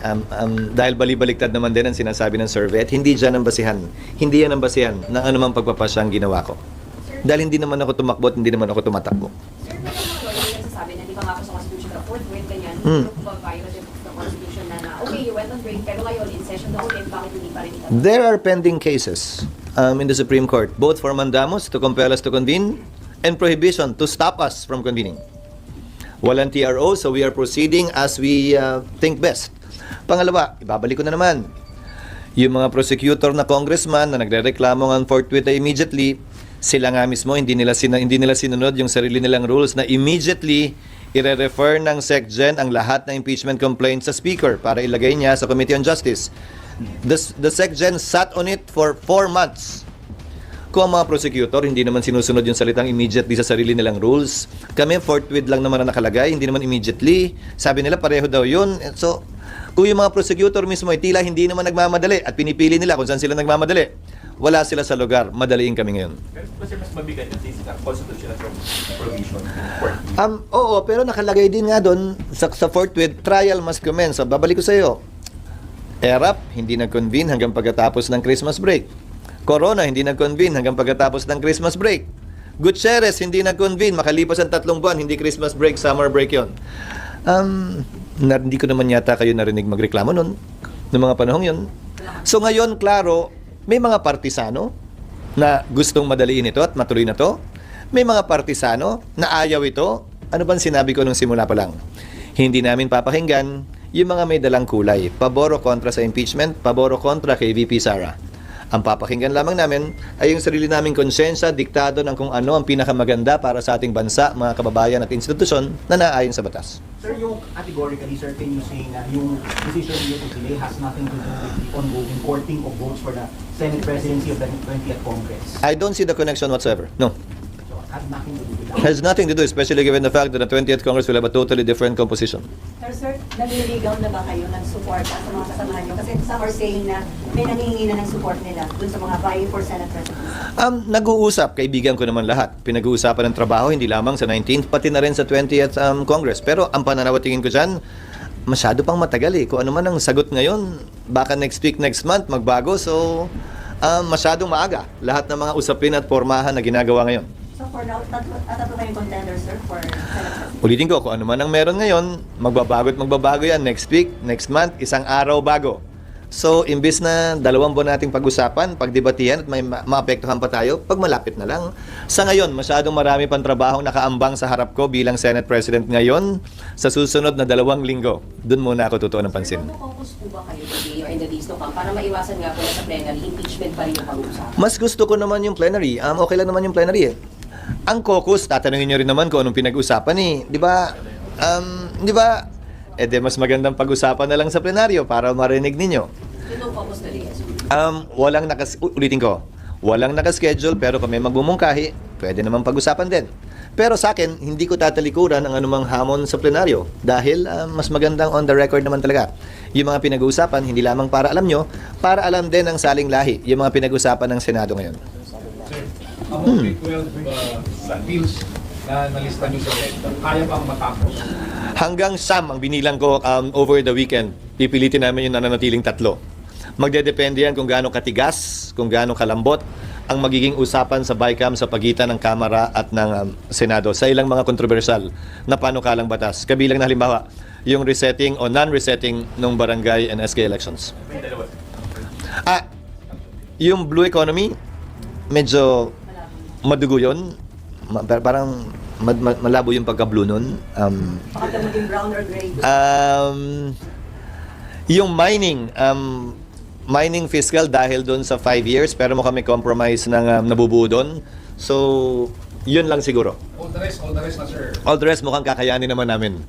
Dahil bali-baliktad naman din ang sinasabi ng survey at hindi dyan ang basihan. Hindi yan ang basihan ng anumang pagpapasya ang ginawa ko. Dahil hindi naman ako tumakbo at hindi naman ako tumatakbo. Sir, may mga lawyer yung nagsasabi na di ba nga ako sa Constitution na fourth grade ganyan, violative of the Constitution na okay, you went on break, pero ngayon in session the whole day, bakit hindi pa rin ito? There are pending cases in the Supreme Court, both for mandamus to compel us to convene and prohibition to stop us from convening. Walang TRO, so we are proceeding as we think best. Pangalawa, ibabalik ko na naman. Yung mga prosecutor na congressman na nagrereklamo ng forthwith na immediately, sila nga mismo, hindi nila sinunod yung sarili nilang rules na immediately ire-refer ng SecGen ang lahat ng impeachment complaints sa Speaker para ilagay niya sa Committee on Justice. The SecGen sat on it for 4 months. Kung ang mga prosecutor hindi naman sinusunod yung salitang immediately sa sarili nilang rules, kami forthwith lang naman na nakalagay, hindi naman immediately. Sabi nila pareho daw yun. So, kung yung mga prosecutor mismo ay tila hindi naman nagmamadali at pinipili nila kung saan sila nagmamadali, wala sila sa lugar, madaliin kami ngayon. Pero kasi mas mabigat yung since constitutional provision. Oo, pero nakalagay din nga doon sa forthwith, trial must commence. So, babalik ko sa iyo. ERAP, hindi nag-convene hanggang pagkatapos ng Christmas break. Corona, hindi nag-convene hanggang pagkatapos ng Christmas break. Gutierrez, hindi nag-convene makalipas ang 3 buwan, hindi Christmas break, summer break yon. Hindi ko naman yata kayo narinig magreklamo noon, noong mga panahong yon. So ngayon, klaro, may mga partisano na gustong madaliin ito at matuloy na to. May mga partisano na ayaw ito. Ano bang sinabi ko nung simula pa lang? Hindi namin papakinggan yung mga may dalang kulay. Pabor o kontra sa impeachment, pabor o kontra kay VP Sara. Ang papakinggan lamang namin ay yung sarili naming konsensya, diktado ng kung ano ang pinakamaganda para sa ating bansa, mga kababayan at institusyon na naayon sa batas. Sir, yung categorically, sir, can you say na yung decision niyo to delay has nothing to do with the ongoing courting of votes for the Senate presidency of the 20th Congress? I don't see the connection whatsoever. No. So, it has nothing to do with that. Has nothing to do, especially given the fact that the 20th Congress will have a totally different composition. Pero sir, naniligaw na ba kayo ng support sa mga kasamahan niyo? Kasi some are saying na may nangihingi na ng support nila dun sa mga vying for Senate presidency. Nag-uusap, kaibigan ko naman lahat. Pinag-uusapan ng trabaho, hindi lamang sa 19th, pati na rin sa 20th Congress. Pero ang pananaw at tingin ko dyan, masyado pang matagal eh. Kung ano man ang sagot ngayon, baka next week, next month, magbago. So, masyadong maaga. Lahat ng mga usapin at pormahan na ginagawa ngayon. So for now, tatlo kayong contenders, sir, for Senate presidency. Ulitin ko, kung ano man ang meron ngayon, magbabago yan next week, next month, isang araw bago. So, imbis na 2 buwan nating pag-usapan, pagdebatihan at may maapektuhan pa tayo, pag malapit na lang. Sa ngayon, masyadong marami pang trabahong nakaambang sa harap ko bilang Senate President ngayon. Sa susunod na 2 linggo, doon muna ako tutuon ng pansin. Sir, mag-focus po ba kayo today or in the days to come para maiwasan nga po na sa plenary, impeachment pa rin yung pag-uusapan? Mas gusto ko naman yung plenary. Okay lang naman yung plenary eh. Ang caucus, tatanungin nyo rin naman kung anong pinag-usapan eh. Di ba? Mas magandang pag-usapan na lang sa plenaryo para marinig ninyo. Yung focus na rin. Ulitin ko, walang nakaschedule pero kung may magbumungkahi, pwede naman pag-usapan din. Pero sa akin, hindi ko tatalikuran ang anumang hamon sa plenaryo dahil mas magandang on the record naman talaga. Yung mga pinag-uusapan, hindi lamang para alam nyo, para alam din ang saling lahi, yung mga pinag-uusapan ng Senado ngayon. Sir, among the 12 bills na nalista nyo sa red, kaya bang matapos? Hanggang Sam ang binilang ko over the weekend. Pipilitin namin yung nananatiling 3. Magdedepende yan kung gaano katigas, kung gaano kalambot ang magiging usapan sa BICAM sa pagitan ng Kamara at ng Senado sa ilang mga kontrobersyal na panukalang batas. Kabilang na halimbawa, yung resetting o non-resetting ng barangay and SK elections. Yung blue economy, medyo madugo yun. Parang malabo yung pagka-blue nun. Baka maging brown or gray. Yung mining fiscal dahil doon sa 5 years, pero mukhang may compromise ng nabubuo doon. So, yun lang siguro. All the rest na, sir. All the rest mukhang kakayanin naman namin.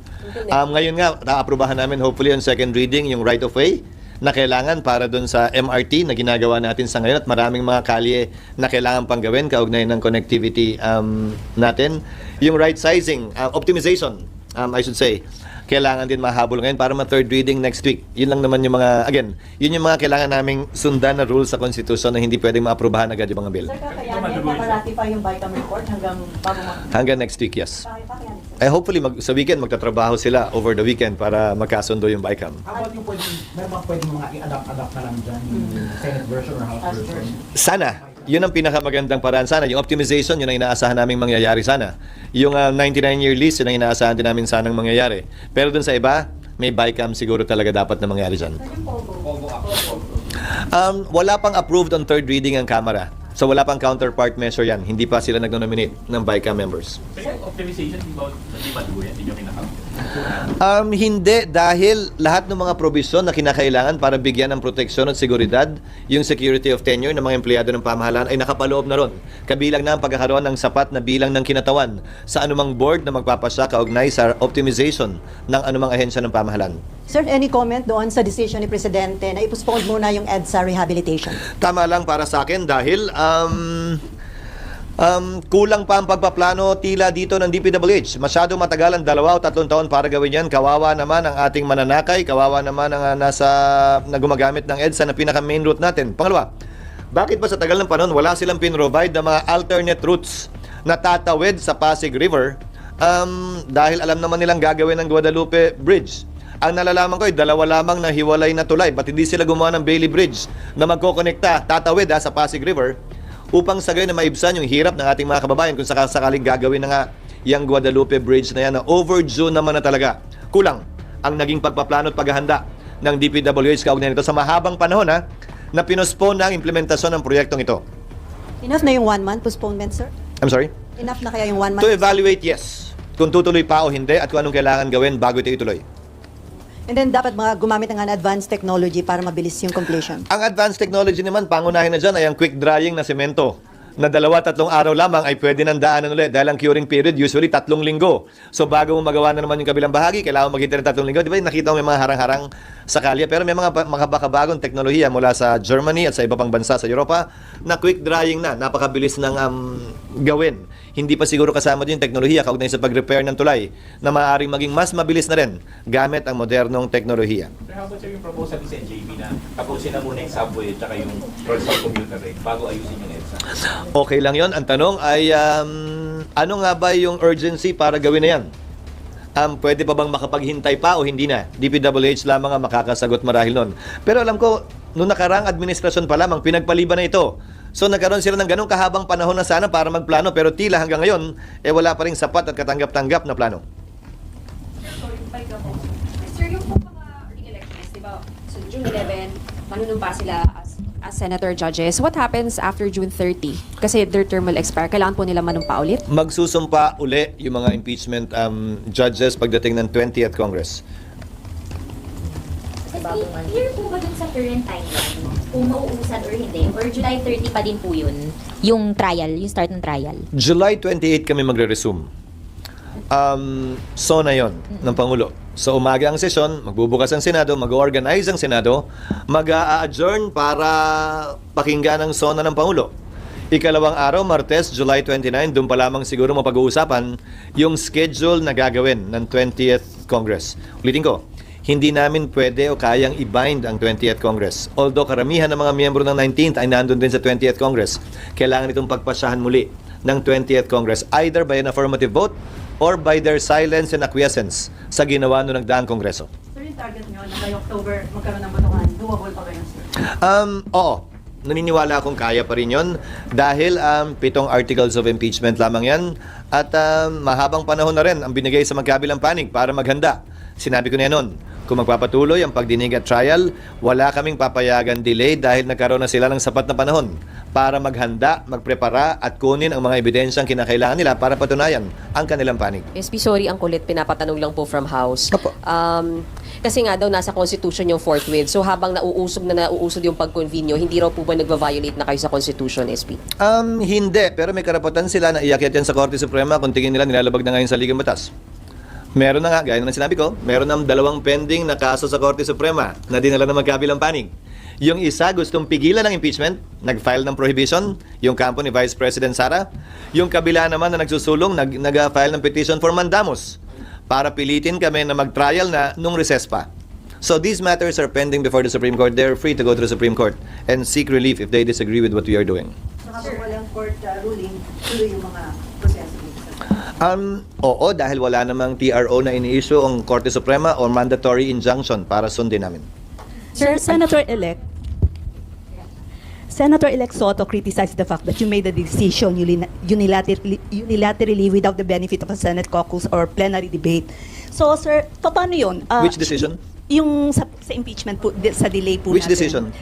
Ngayon nga, naaprubahan namin hopefully on second reading yung right of way na kailangan para doon sa MRT na ginagawa natin sa ngayon at maraming mga kalye na kailangan pang gawin kaugnay ng connectivity natin. Yung right sizing, optimization, I should say, kailangan din mahabol ngayon para ma-third reading next week. Yun lang naman yung mga, again, yun yung mga kailangan naming sundan na rules sa Constitution na hindi pwedeng maaprubahan agad yung mga bill. Sir, kakayanin na ratify yung BICAM report hanggang bago Hanggang next week, yes. Kakayanin. Hopefully, sa weekend, magtatrabaho sila over the weekend para magkasundo yung BICAM. How about yung pwedeng mga i-adapt na lang dyan, yung Senate version or House version? Sana. Yun ang pinakamagandang paraan sana. Yung optimization, yun ang inaasahan naming mangyayari sana. Yung 99-year lease, yun ang inaasahan din namin sanang mangyayari. Pero dun sa iba, may BICAM siguro talaga dapat na mangyari dyan. Wala pang approved on third reading ang Kamara. So wala pang counterpart measure yan. Hindi pa sila nag-nominate ng BICAM members. Pero yung optimization, di ba dugo yan? Hindi nyo kinakap? Hindi, dahil lahat ng mga probisyon na kinakailangan para bigyan ng proteksyon at seguridad, yung security of tenure ng mga empleyado ng pamahalaan ay nakapaloob na ron. Kabilang na ang pagkakaroon ng sapat na bilang ng kinatawan sa anumang board na magpapasya kaugnay sa optimization ng anumang ahensya ng pamahalaan. Sir, any comment doon sa decision ni Presidente na i-postpone muna yung EDSA rehabilitation? Tama lang para sa akin dahil kulang pa ang pagpaplano tila dito ng DPWH. Masyado matagal ang 2 o 3 taon para gawin yan. Kawawa naman ang ating mananakay, kawawa naman ang na gumagamit ng EDSA na pinaka-main route natin. Pangalawa, bakit ba sa tagal ng panahon wala silang pin-provide na mga alternate routes na tatawid sa Pasig River dahil alam naman nilang gagawin ng Guadalupe Bridge. Ang nalalaman ko ay 2 lamang na hiwalay na tulay. Ba't hindi sila gumawa ng Bailey Bridge na magkokonekta, tatawid sa Pasig River upang sa gayon na maibsan yung hirap ng ating mga kababayan kung sakaling gagawin na nga yung Guadalupe Bridge na yan na overdue naman na talaga. Kulang ang naging pagpaplano at paghahanda ng DPWH kaugnay nito sa mahabang panahon na pinospone na ang implementasyon ng proyektong ito. Enough na yung 1 month postponement, sir? I'm sorry? Enough na kaya yung 1 month? To evaluate, yes. Kung tutuloy pa o hindi at kung anong kailangan gawin bago ito ituloy. And then dapat mga gumamit ng advanced technology para mabilis yung completion. Ang advanced technology naman, pangunahin na dyan ay ang quick drying na semento na 2-3 araw lamang ay pwede nang daanan ulit dahil ang curing period usually 3 linggo. So bago mo magawa na naman yung kabilang bahagi, kailangan maghintay ng 3 linggo. Di ba nakita mo may mga harang-harang sa kalye? Pero may mga makabagong teknolohiya mula sa Germany at sa iba pang bansa sa Europa na quick drying na, napakabilis ng gawin. Hindi pa siguro kasama din teknolohiya kaugnay sa pag-repair ng tulay na maaaring maging mas mabilis na rin gamit ang modernong teknolohiya. Pero how about sir, yung proposal ni NJB na tapusin na muna yung subway at saka yung personal commuter rate bago ayusin yung EDSA? Okay lang yon. Ang tanong ay ano nga ba yung urgency para gawin na yan? Pwede pa bang makapaghintay pa o hindi na? DPWH lamang ang makakasagot marahil nun. Pero alam ko, noong nakarang administrasyon pa lamang, pinagpaliban na ito. So nagkaroon sila ng ganong kahabang panahon na sana para magplano pero tila hanggang ngayon, wala pa rin sapat at katanggap-tanggap na plano. Sir, yung po mga ring elections, di ba? So June 11, manunumpa sila as senator judges. What happens after June 30? Kasi their term will expire. Kailangan po nila manumpa ulit? Magsusumpa uli yung mga impeachment judges pagdating ng 20th Congress. Clear po ba dun sa current timeline kung mauusan or hindi? Or July 30 pa din po yun? Yung trial, yung start ng trial? July 28 kami magre-resume. So na yon ng Pangulo. So umaga ang sesyon, magbubukas ang Senado, mag-organize ang Senado, mag-a-adjourn para pakinggan ang sona ng Pangulo. Ikalawang araw, Martes, July 29, doon pa lamang siguro mapag-uusapan yung schedule na gagawin ng 20th Congress. Ulitin ko, hindi namin pwede o kayang i-bind ang 20th Congress. Although karamihan ng mga miyembro ng 19th ay nandun din sa 20th Congress, kailangan itong pagpasyahan muli ng 20th Congress either by an affirmative vote or by their silence and acquiescence sa ginawa noong nagdaang Kongreso. Sir, yung target nyo na by October magkaroon ng botohan, doable pa ba yun, sir? Oo. Naniniwala akong kaya pa rin yun dahil 7 articles of impeachment lamang yan at mahabang panahon na rin ang binigay sa magkabilang panig para maghanda. Sinabi ko na yan noon, kung magpapatuloy ang pagdinig at trial, wala kaming papayagan delay dahil nagkaroon na sila ng sapat na panahon para maghanda, magprepara at kunin ang mga ebidensyang kinakailangan nila para patunayan ang kanilang panig. SP, sorry, ang kulit, pinapatanong lang po from House. Opo. Kasi nga daw nasa Constitution yung forthwith. So habang nauusog yung pag-convenio, hindi raw po ba nagva-violate na kayo sa Constitution, SP? Hindi, pero may karapatan sila na iakyat yan sa Korte Suprema kung tingin nila nilalabag na ngayon sa Ligang Batas. Meron na nga, gaya na sinabi ko, meron ng 2 pending na kaso sa Korte Suprema na dinala na magkabilang panig. Yung isa gustong pigilan ng impeachment, nag-file ng prohibition, yung kampo ni Vice President Sara. Yung kabila naman na nagsusulong, nag-file ng petition for mandamus para pilitin kami na mag-trial na nung recess pa. So these matters are pending before the Supreme Court. They're free to go to the Supreme Court and seek relief if they disagree with what we are doing. So habang walang court ruling, tuloy yung mga proseso dito sa Oo, dahil wala namang TRO na ini-issue ang Korte Suprema or mandatory injunction para sundin namin. Sir, Senator-elect Soto criticized the fact that you made the decision unilaterally without the benefit of a Senate caucus or plenary debate. So, sir, paano yun? Which decision? Yung sa impeachment po, sa delay po Which natin. decision?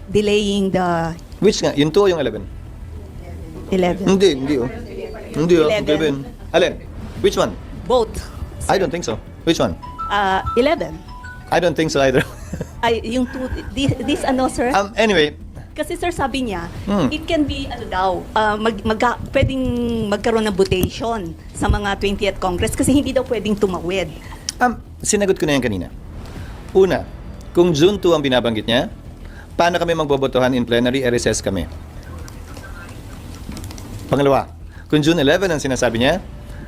Delaying the Which nga? Yung 2 o yung 11? 11. Hindi oh. Hindi oh. 11. Alin? Which one? Both. I don't think so. Which one? 11. I don't think so either. Ay, yung two, this ano, sir? Anyway, Kasi sir, sabi niya, it can be, pwedeng magkaroon ng votation sa mga 20th Congress kasi hindi daw pwedeng tumawid. sinagot ko na yan kanina. Una, kung June 2 ang binabanggit niya, paano kami magbobotohan in plenary, recess kami? Pangalawa, kung June 11 ang sinasabi niya,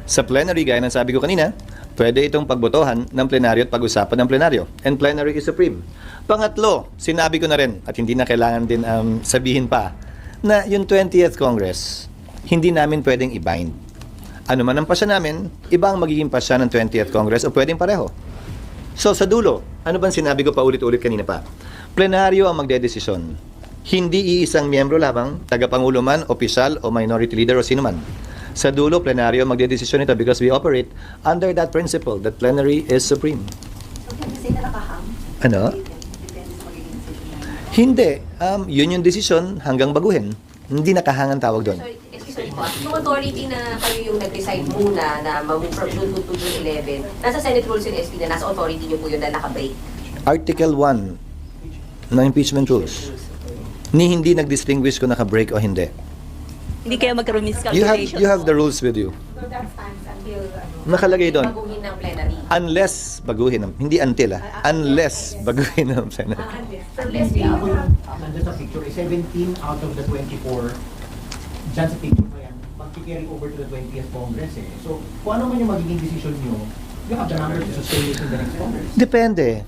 sa plenary, gaya ng sabi ko kanina, pwede itong pagbotohan ng plenaryo at pag-usapan ng plenaryo. And plenary is supreme. Pangatlo, sinabi ko na rin, at hindi na kailangan din sabihin pa, na yung 20th Congress, hindi namin pwedeng i-bind. Ano man ang pasya namin, iba ang magiging pasya ng 20th Congress o pwedeng pareho. So sa dulo, ano bang sinabi ko pa ulit-ulit kanina pa? Plenaryo ang magdedesisyon. Hindi iisang miyembro lamang, tagapangulo man, opisyal o minority leader o sino man. Sa dulo, plenaryo ang magdedesisyon ito because we operate under that principle that plenary is supreme. So, can you say na nakahang? Ano? Depende sa magiging decision namin. Hindi. Yun yung desisyon hanggang baguhin. Hindi nakahangan tawag doon. So, excuse me po, yung authority na kayo yung nag-decide muna na mag-move from June 2 to June 11, nasa Senate rules and SP na nasa authority nyo po yun na naka-break. Article 1 ng impeachment rules. Ni hindi nag-distinguish kung naka-break o hindi. Hindi kaya magkaroon miscalculation. You have the rules with you. So that stands until Nakalagay doon. Baguhin ng plenary. Unless baguhin ng, hindi until unless baguhin ng Senate. Unless we Ako yung nandun sa picture, 17 out of the 24, dyan sa picture na yan, mag-carry over to the 20th Congress eh. So, kung ano man yung magiging decision nyo, you have the numbers to sustain it in the next Congress. Depende.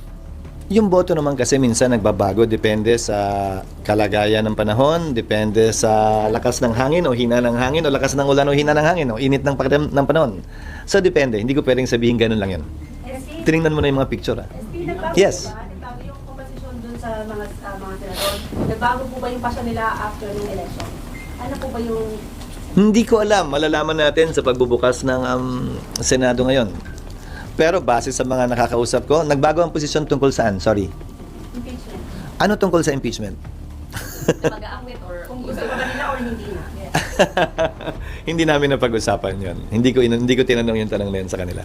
Yung boto naman kasi minsan nagbabago, depende sa kalagayan ng panahon, depende sa lakas ng hangin o hina ng hangin o lakas ng ulan o hina ng hangin o init ng panahon. So depende, hindi ko pwedeng sabihin ganun lang yan. Tinignan mo na yung mga picture. Yes. Nagbago yung composition dun sa mga senador. Nagbago po ba yung passion nila after ng election? Ano po ba yung... Hindi ko alam, malalaman natin sa pagbubukas ng Senado ngayon. Pero base sa mga nakakausap ko, nagbago ang posisyon tungkol saan? Sorry. impeachment? Ano tungkol sa impeachment? Mag-aangwit or Kung gusto ba nila or hindi na? Hindi namin napag-usapan yun. Hindi ko tinanong yung tanong na yun sa kanila.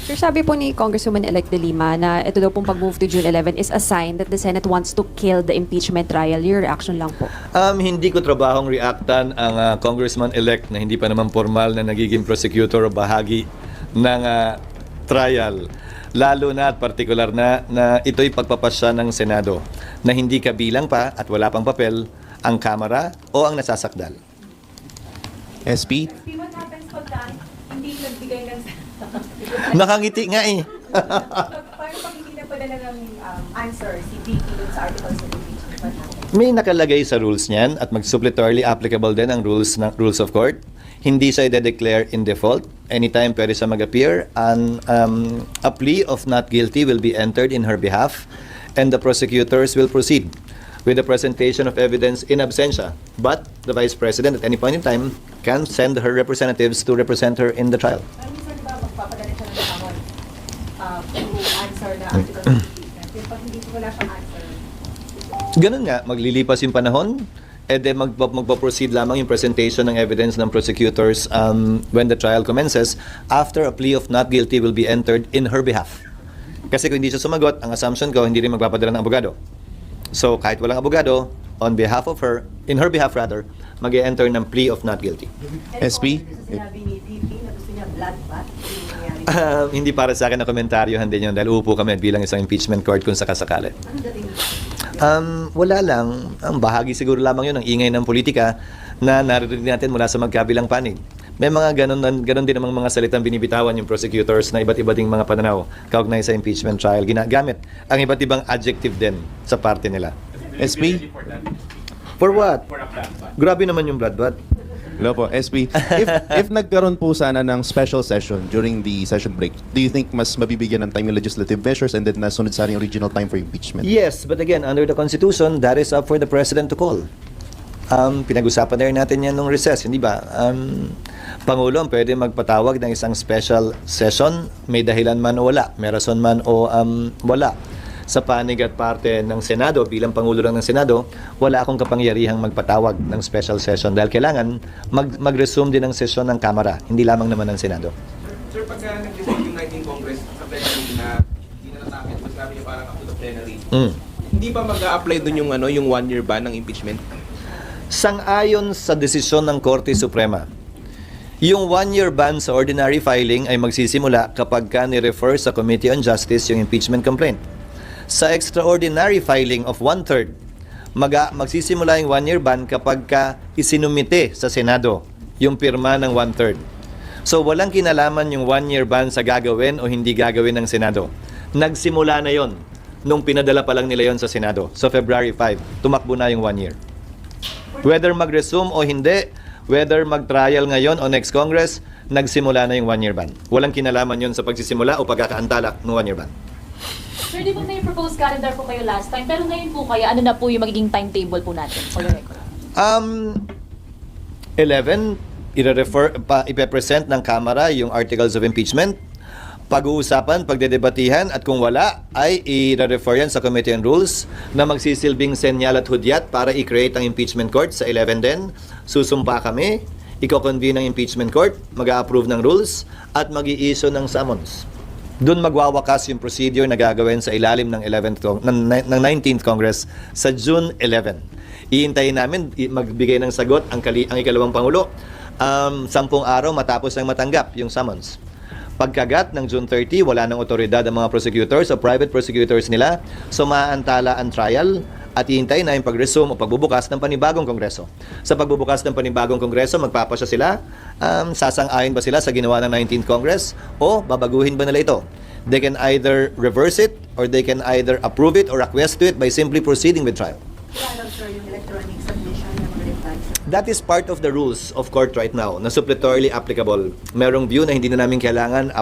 Sir, sabi po ni Congresswoman-elect De Lima na ito daw pong pag-move to June 11 is a sign that the Senate wants to kill the impeachment trial. Your reaction lang po? Hindi ko trabahong reactan ang congressman-elect na hindi pa naman formal na nagiging prosecutor o bahagi ng trial. Lalo na at partikular na ito'y pagpapasya ng Senado na hindi kabilang pa at wala pang papel ang Kamara o ang nasasakdal. SP? What happens pagka hindi nagbigay ng... Nakangiti nga eh. Paano pag hindi na padala ng answer si VP dun sa articles of impeachment? What happens? May nakalagay sa rules niyan at mag-suppletorily applicable din ang rules of court. Hindi siya i-declare in default. Anytime pwede siya mag-appear. And a plea of not guilty will be entered in her behalf and the prosecutors will proceed with the presentation of evidence in absentia. But the Vice President at any point in time can send her representatives to represent her in the trial. Pero minsan ba magpapadala siya ng tawag to answer the articles of impeachment? Yung pag hindi wala siyang answer, Ganun nga, maglilipas yung panahon, then magpo-proceed lamang yung presentation ng evidence ng prosecutors when the trial commences after a plea of not guilty will be entered in her behalf. Kasi kung hindi siya sumagot, ang assumption ko, hindi rin magpapadala ng abogado. So kahit walang abogado, on behalf of her, in her behalf rather, mag-enter ng plea of not guilty. SP? Sinabi ni VP na gusto niya bloodbath yung nangyari Hindi para sa akin na komentaryohan din yun dahil upo kami bilang isang impeachment court kung sakasakali. Wala lang. Ang bahagi siguro lamang yun ng ingay ng politika na naririnig natin mula sa magkabilang panig. May mga ganon din namang mga salitang binibitawan yung prosecutors na iba't iba ding mga pananaw kaugnay sa impeachment trial. Ginagamit ang iba't ibang adjective din sa parte nila. SP? For what? Grabe naman yung blood. Hello po, SP. If nagkaroon po sana ng special session during the session break, do you think mas mabibigyan ng time yung legislative measures and then nasunod sana yung original time for impeachment? Yes, but again, under the Constitution, that is up for the President to call. Pinag-usapan na rin natin yan nung recess, hindi ba? Pangulo ang pwede magpatawag ng isang special session, may dahilan man o wala, may rason man o wala. Sa panig at parte ng Senado, bilang Pangulo lang ng Senado, wala akong kapangyarihang magpatawag ng special session dahil kailangan mag-resume din ang session ng Kamara, hindi lamang naman ng Senado. Sir, pagka nag-debate yung 19th Congress sa plenary na hindi na natakit, mas sabi niyo parang up to the plenary, hindi ba mag-a-apply dun yung, yung 1-year ban ng impeachment? Sang-ayon sa desisyon ng Korte Suprema, yung 1-year ban sa ordinary filing ay magsisimula kapag ka ni-refer sa Committee on Justice yung impeachment complaint. Sa extraordinary filing of 1/3, magsisimula yung 1-year ban kapag ka isinumite sa Senado yung pirma ng 1/3. So walang kinalaman yung 1-year ban sa gagawin o hindi gagawin ng Senado. Nagsimula na yon nung pinadala pa lang nila yon sa Senado. So February 5, tumakbo na yung 1 year. Whether mag-resume o hindi, whether mag-trial ngayon o next Congress, nagsimula na yung 1-year ban. Walang kinalaman yon sa pagsisimula o pagkakaantala ng 1-year ban. Sir, di ba may proposed calendar po kayo last time? Pero ngayon po kaya, ano na po yung magiging timetable po natin for the record? 11, ipe-present ng Kamara yung articles of impeachment. Pag-uusapan, pagdedebatihan, at kung wala, ay i-refer yan sa Committee on Rules na magsisilbing senyal at hudyat para i-create ang impeachment court sa 11 din. Susumpa kami, i-convene ang impeachment court, mag-a-approve ng rules, at mag-i-issue ng summons. Doon magwawakas yung procedure na gagawin sa ilalim ng 19th Congress sa June 11. Iintayin namin magbigay ng sagot ang ikalawang Pangulo 10 araw matapos ang matanggap yung summons. Pagkagat ng June 30, wala nang otoridad ang mga prosecutors o private prosecutors nila, so maaantala ang trial at iintay na yung pag-resume o pagbubukas ng panibagong kongreso. Sa pagbubukas ng panibagong kongreso, magpapasya sila, sasang-ayon ba sila sa ginawa ng 19th Congress o babaguhin ba nila ito? They can either reverse it or they can either approve it or acquiesce to it by simply proceeding with trial. Kaya sir, yung electronic submission ng mga replies. That is part of the rules of court right now na suppletorily applicable. Merong view na hindi na namin kailangan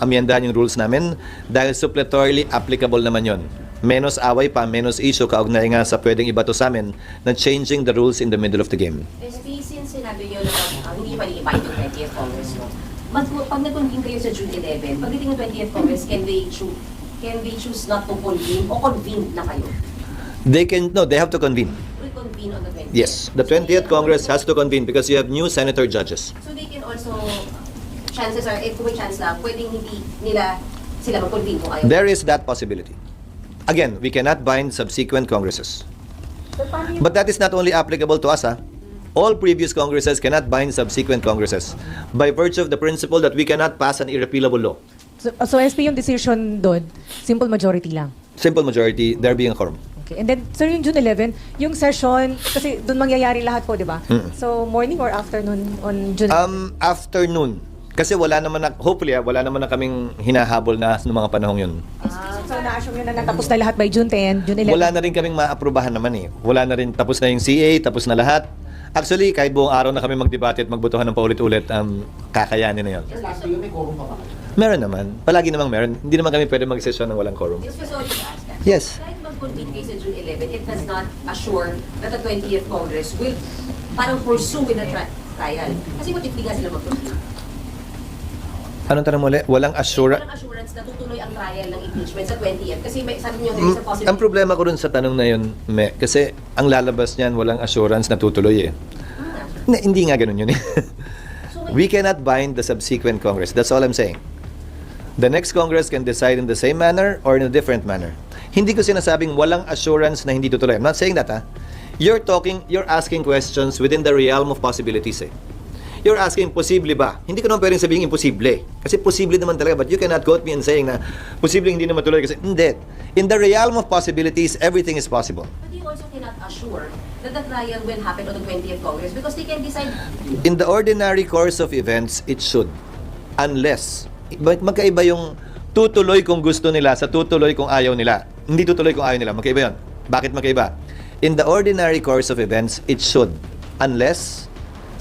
amyendahan yung rules namin dahil suppletorily applicable naman yon. Menos away pa, menos issue kaugnay nga sa pwedeng ibato sa amin na changing the rules in the middle of the game. SP, since sinabi nyo na hindi pa i-invite yung 20th Congress, no? Pag nag-convene kayo sa June 11, pagdating ng 20th Congress, can they choose not to convene o convene na kayo? They have to convene. Reconvene on the 20th? Yes, the 20th Congress has to convene because you have new senator judges. So they can also, chances are, if may chance na, pwedeng hindi sila mag-convene kung ayaw. There is that possibility. Again, we cannot bind subsequent Congresses. But that is not only applicable to us. All previous Congresses cannot bind subsequent Congresses by virtue of the principle that we cannot pass an irrepealable law. So SP, yung decision doon, simple majority lang. Simple majority, there being a quorum. Okay. And then, sir, yung June 11, yung session, kasi doon mangyayari lahat po, di ba? So, morning or afternoon on June 11? Afternoon. Kasi hopefully, wala naman na kaming hinahabol na ng mga panahong yun. So, na-assume yun na natapos na lahat by June 10, June 11? Wala na rin kaming maaprubahan naman eh. Wala na rin, tapos na yung CA, tapos na lahat. Actually, kahit buong araw na kami magdebate at magbotohan ng paulit-ulit, kakayanin na yun. May quorum pa ba? Meron naman. Palagi namang meron. Hindi naman kami pwede mag-session ng walang quorum. Yes. Kahit mag-convene kayo sa June 11, it does not assure that the 20th Congress will parang pursue with the trial. Kasi hindi nga sila mag-convene. Anong tanong mo ulit? Walang assurance? Walang assurance na tutuloy ang trial ng impeachment sa 20th. Kasi sabi niyo, there is a possibility. Ang problema ko rin sa tanong na yun, kasi ang lalabas niyan, walang assurance na tutuloy eh. Hindi nga ganun yun eh. We cannot bind the subsequent Congress. That's all I'm saying. The next Congress can decide in the same manner or in a different manner. Hindi ko sinasabing walang assurance na hindi tutuloy. I'm not saying that, You're asking questions within the realm of possibilities, You're asking, posible ba? Hindi ko naman pwedeng sabihin imposible. Kasi posible naman talaga. But you cannot quote me and saying na posible hindi na matuloy. Kasi hindi. In the realm of possibilities, everything is possible. But you also cannot assure that the trial will happen on the 20th Congress because they can decide. In the ordinary course of events, it should. Unless, magkaiba yung tutuloy kung gusto nila sa tutuloy kung ayaw nila. Hindi tutuloy kung ayaw nila. Magkaiba yun. Bakit magkaiba? In the ordinary course of events, it should. Unless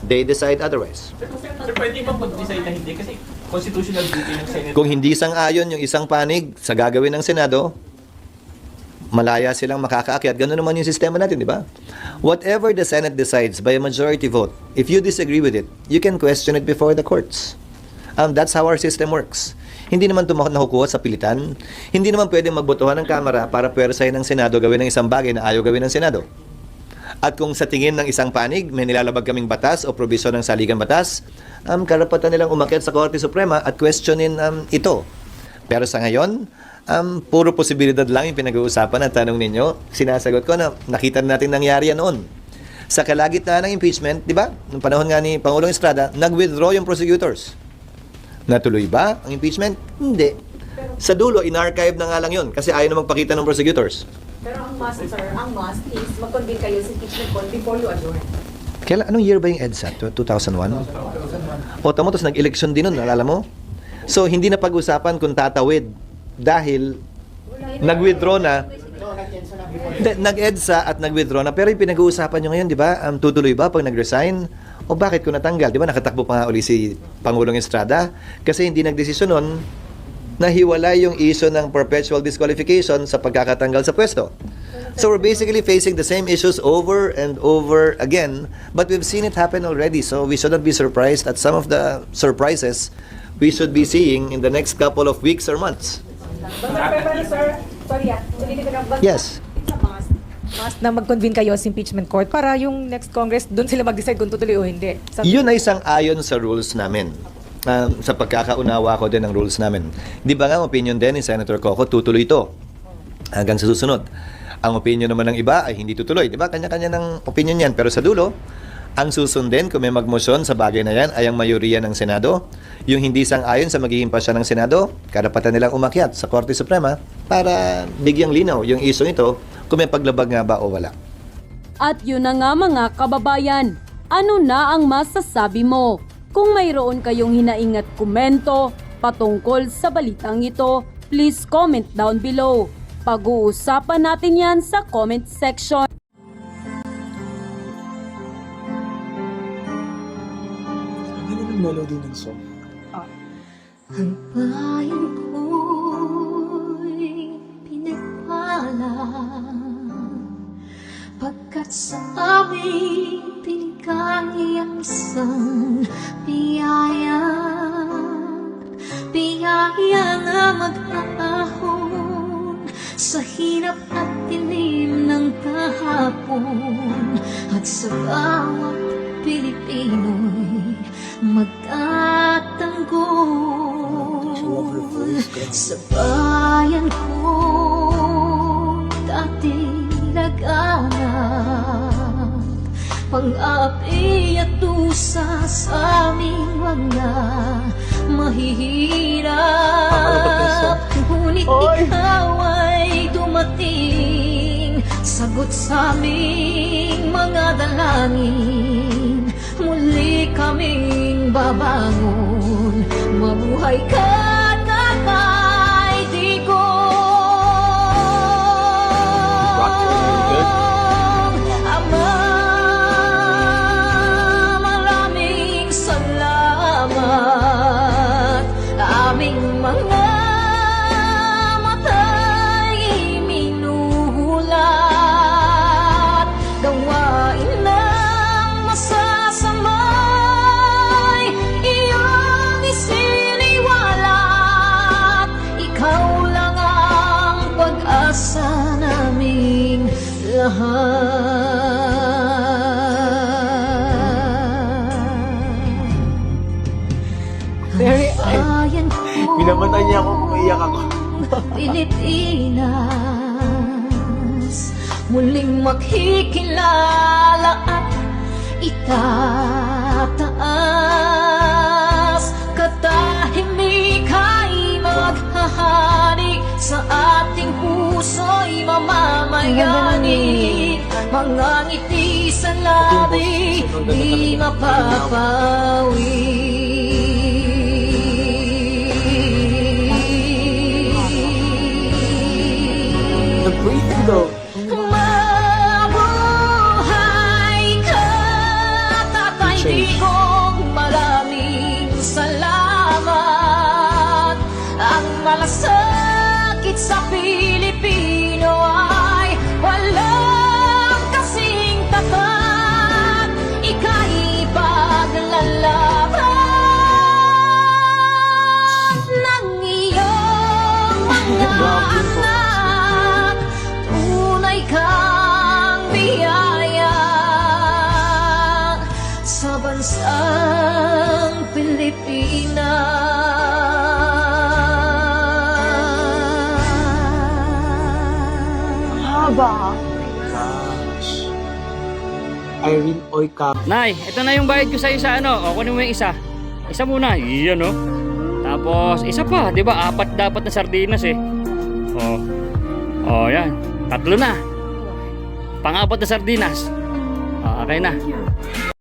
they decide otherwise. Sir, pwede bang mag-decide na hindi? Kasi constitutional duty ng Senate. Kung hindi sang-ayon yung isang panig sa gagawin ng Senado, malaya silang makakaakyat. Ganun naman yung sistema natin, di ba? Whatever the Senate decides by a majority vote, if you disagree with it, you can question it before the courts. That's how our system works. Hindi naman ito nakukuha sa pilitan. Hindi naman pwedeng magbotohan ng Kamara para pwersahin ng Senado gawin ng isang bagay na ayaw gawin ng Senado. At kung sa tingin ng isang panig, may nilalabag kaming batas o probisyon ng saligang batas, karapatan nilang umakyat sa Korte Suprema at questionin ito. Pero sa ngayon, puro posibilidad lang yung pinag-uusapan at tanong ninyo. Sinasagot ko na nakita natin nangyari yan noon. Sa kalagitnaan ng impeachment, di ba? Noong panahon nga ni Pangulong Estrada, nag-withdraw yung prosecutors. Natuloy ba ang impeachment? Hindi. Sa dulo, in-archive na nga lang yun kasi ayaw na magpakita ng prosecutors. Pero ang must, sir, ang must is mag-convene kayo sa impeachment court before you adjourn. Kailan, anong year ba yung EDSA? 2001? O tamo, tapos nag-election din nun, nalala mo? So, hindi na pag-usapan kung tatawid dahil nag-withdraw na. Nag-EDSA at nag-withdraw na. Pero yung pinag-uusapan nyo ngayon, di ba? Tutuloy ba pag nag-resign? O bakit kung natanggal? Di ba nakatakbo pa nga uli si Pangulong Estrada? Kasi hindi nagdesisyon nun na hiwalay yung issue ng perpetual disqualification sa pagkakatanggal sa pwesto. So we're basically facing the same issues over and over again, but we've seen it happen already. So we shouldn't be surprised at some of the surprises we should be seeing in the next couple of weeks or months. Pero sir, sorry ulitin ko lang. Yes. It's a must. Must na mag-convene kayo sa impeachment court para yung next Congress, doon sila mag-decide kung tutuloy o hindi. Yun ay sang-ayon sa rules namin. Sa pagkakaunawa ko din ng rules namin. Di ba nga, opinion din ni Senator Coco, tutuloy ito hanggang sa susunod. Ang opinion naman ng iba ay hindi tutuloy. Di ba? Kanya-kanya ng opinion yan. Pero sa dulo, ang susundin kung may magmosyon sa bagay na yan ay ang mayoriya ng Senado. Yung hindi sang-ayon sa magiging pasya ng Senado, karapatan nilang umakyat sa Korte Suprema para bigyang linaw yung isyong ito kung may paglabag nga ba o wala. At yun na nga mga kababayan, ano na ang masasabi mo? Kung mayroon kayong hinaing at komento patungkol sa balitang ito, please comment down below. Pag-uusapan natin yan sa comment section. Ano yung melody ng song? Ang bayan ko'y pinagpala pagkat sa aming pinigay ang isang biyaya na mag-aahon sa hirap at dilim ng kahapon at sa bawat Pilipino'y magtatanggol sa bayan ko dating laganap pang-api at dusa sa aming mga mahihirap ngunit ikaw ay dumating sagot sa aming mga dalangin muli kaming babangon mabuhay ka Tatay Digong Ama maraming salamat aming mga mata'y minuhulat gawain ng masasamay iyong isiniwalat ikaw lang ang pag-asa naming lahat. Minamatay niya ako kung iyak ako. Pilipinas muling makikilala at itataas mga ngiti sa labi, di mapapawi. The breathing though. Mabuhay ka, Tatay Digong, maraming salamat. Ang malasakit sa Pilipino ay walang kasing tapat. Ika'y paglalaban ng iyong mga anak. Tunay kang biyaya sa bansang Pilipinas. Haba. Gosh. Irene Oika. Nay, ito na yung bayad ko sa isa, ano? O, kunin mo yung isa. Isa muna, iyan, no? Tapos, isa pa, di ba? 4 dapat na sardinas, eh. Yan. 3 na. Pang-4 na sardinas. Okay na.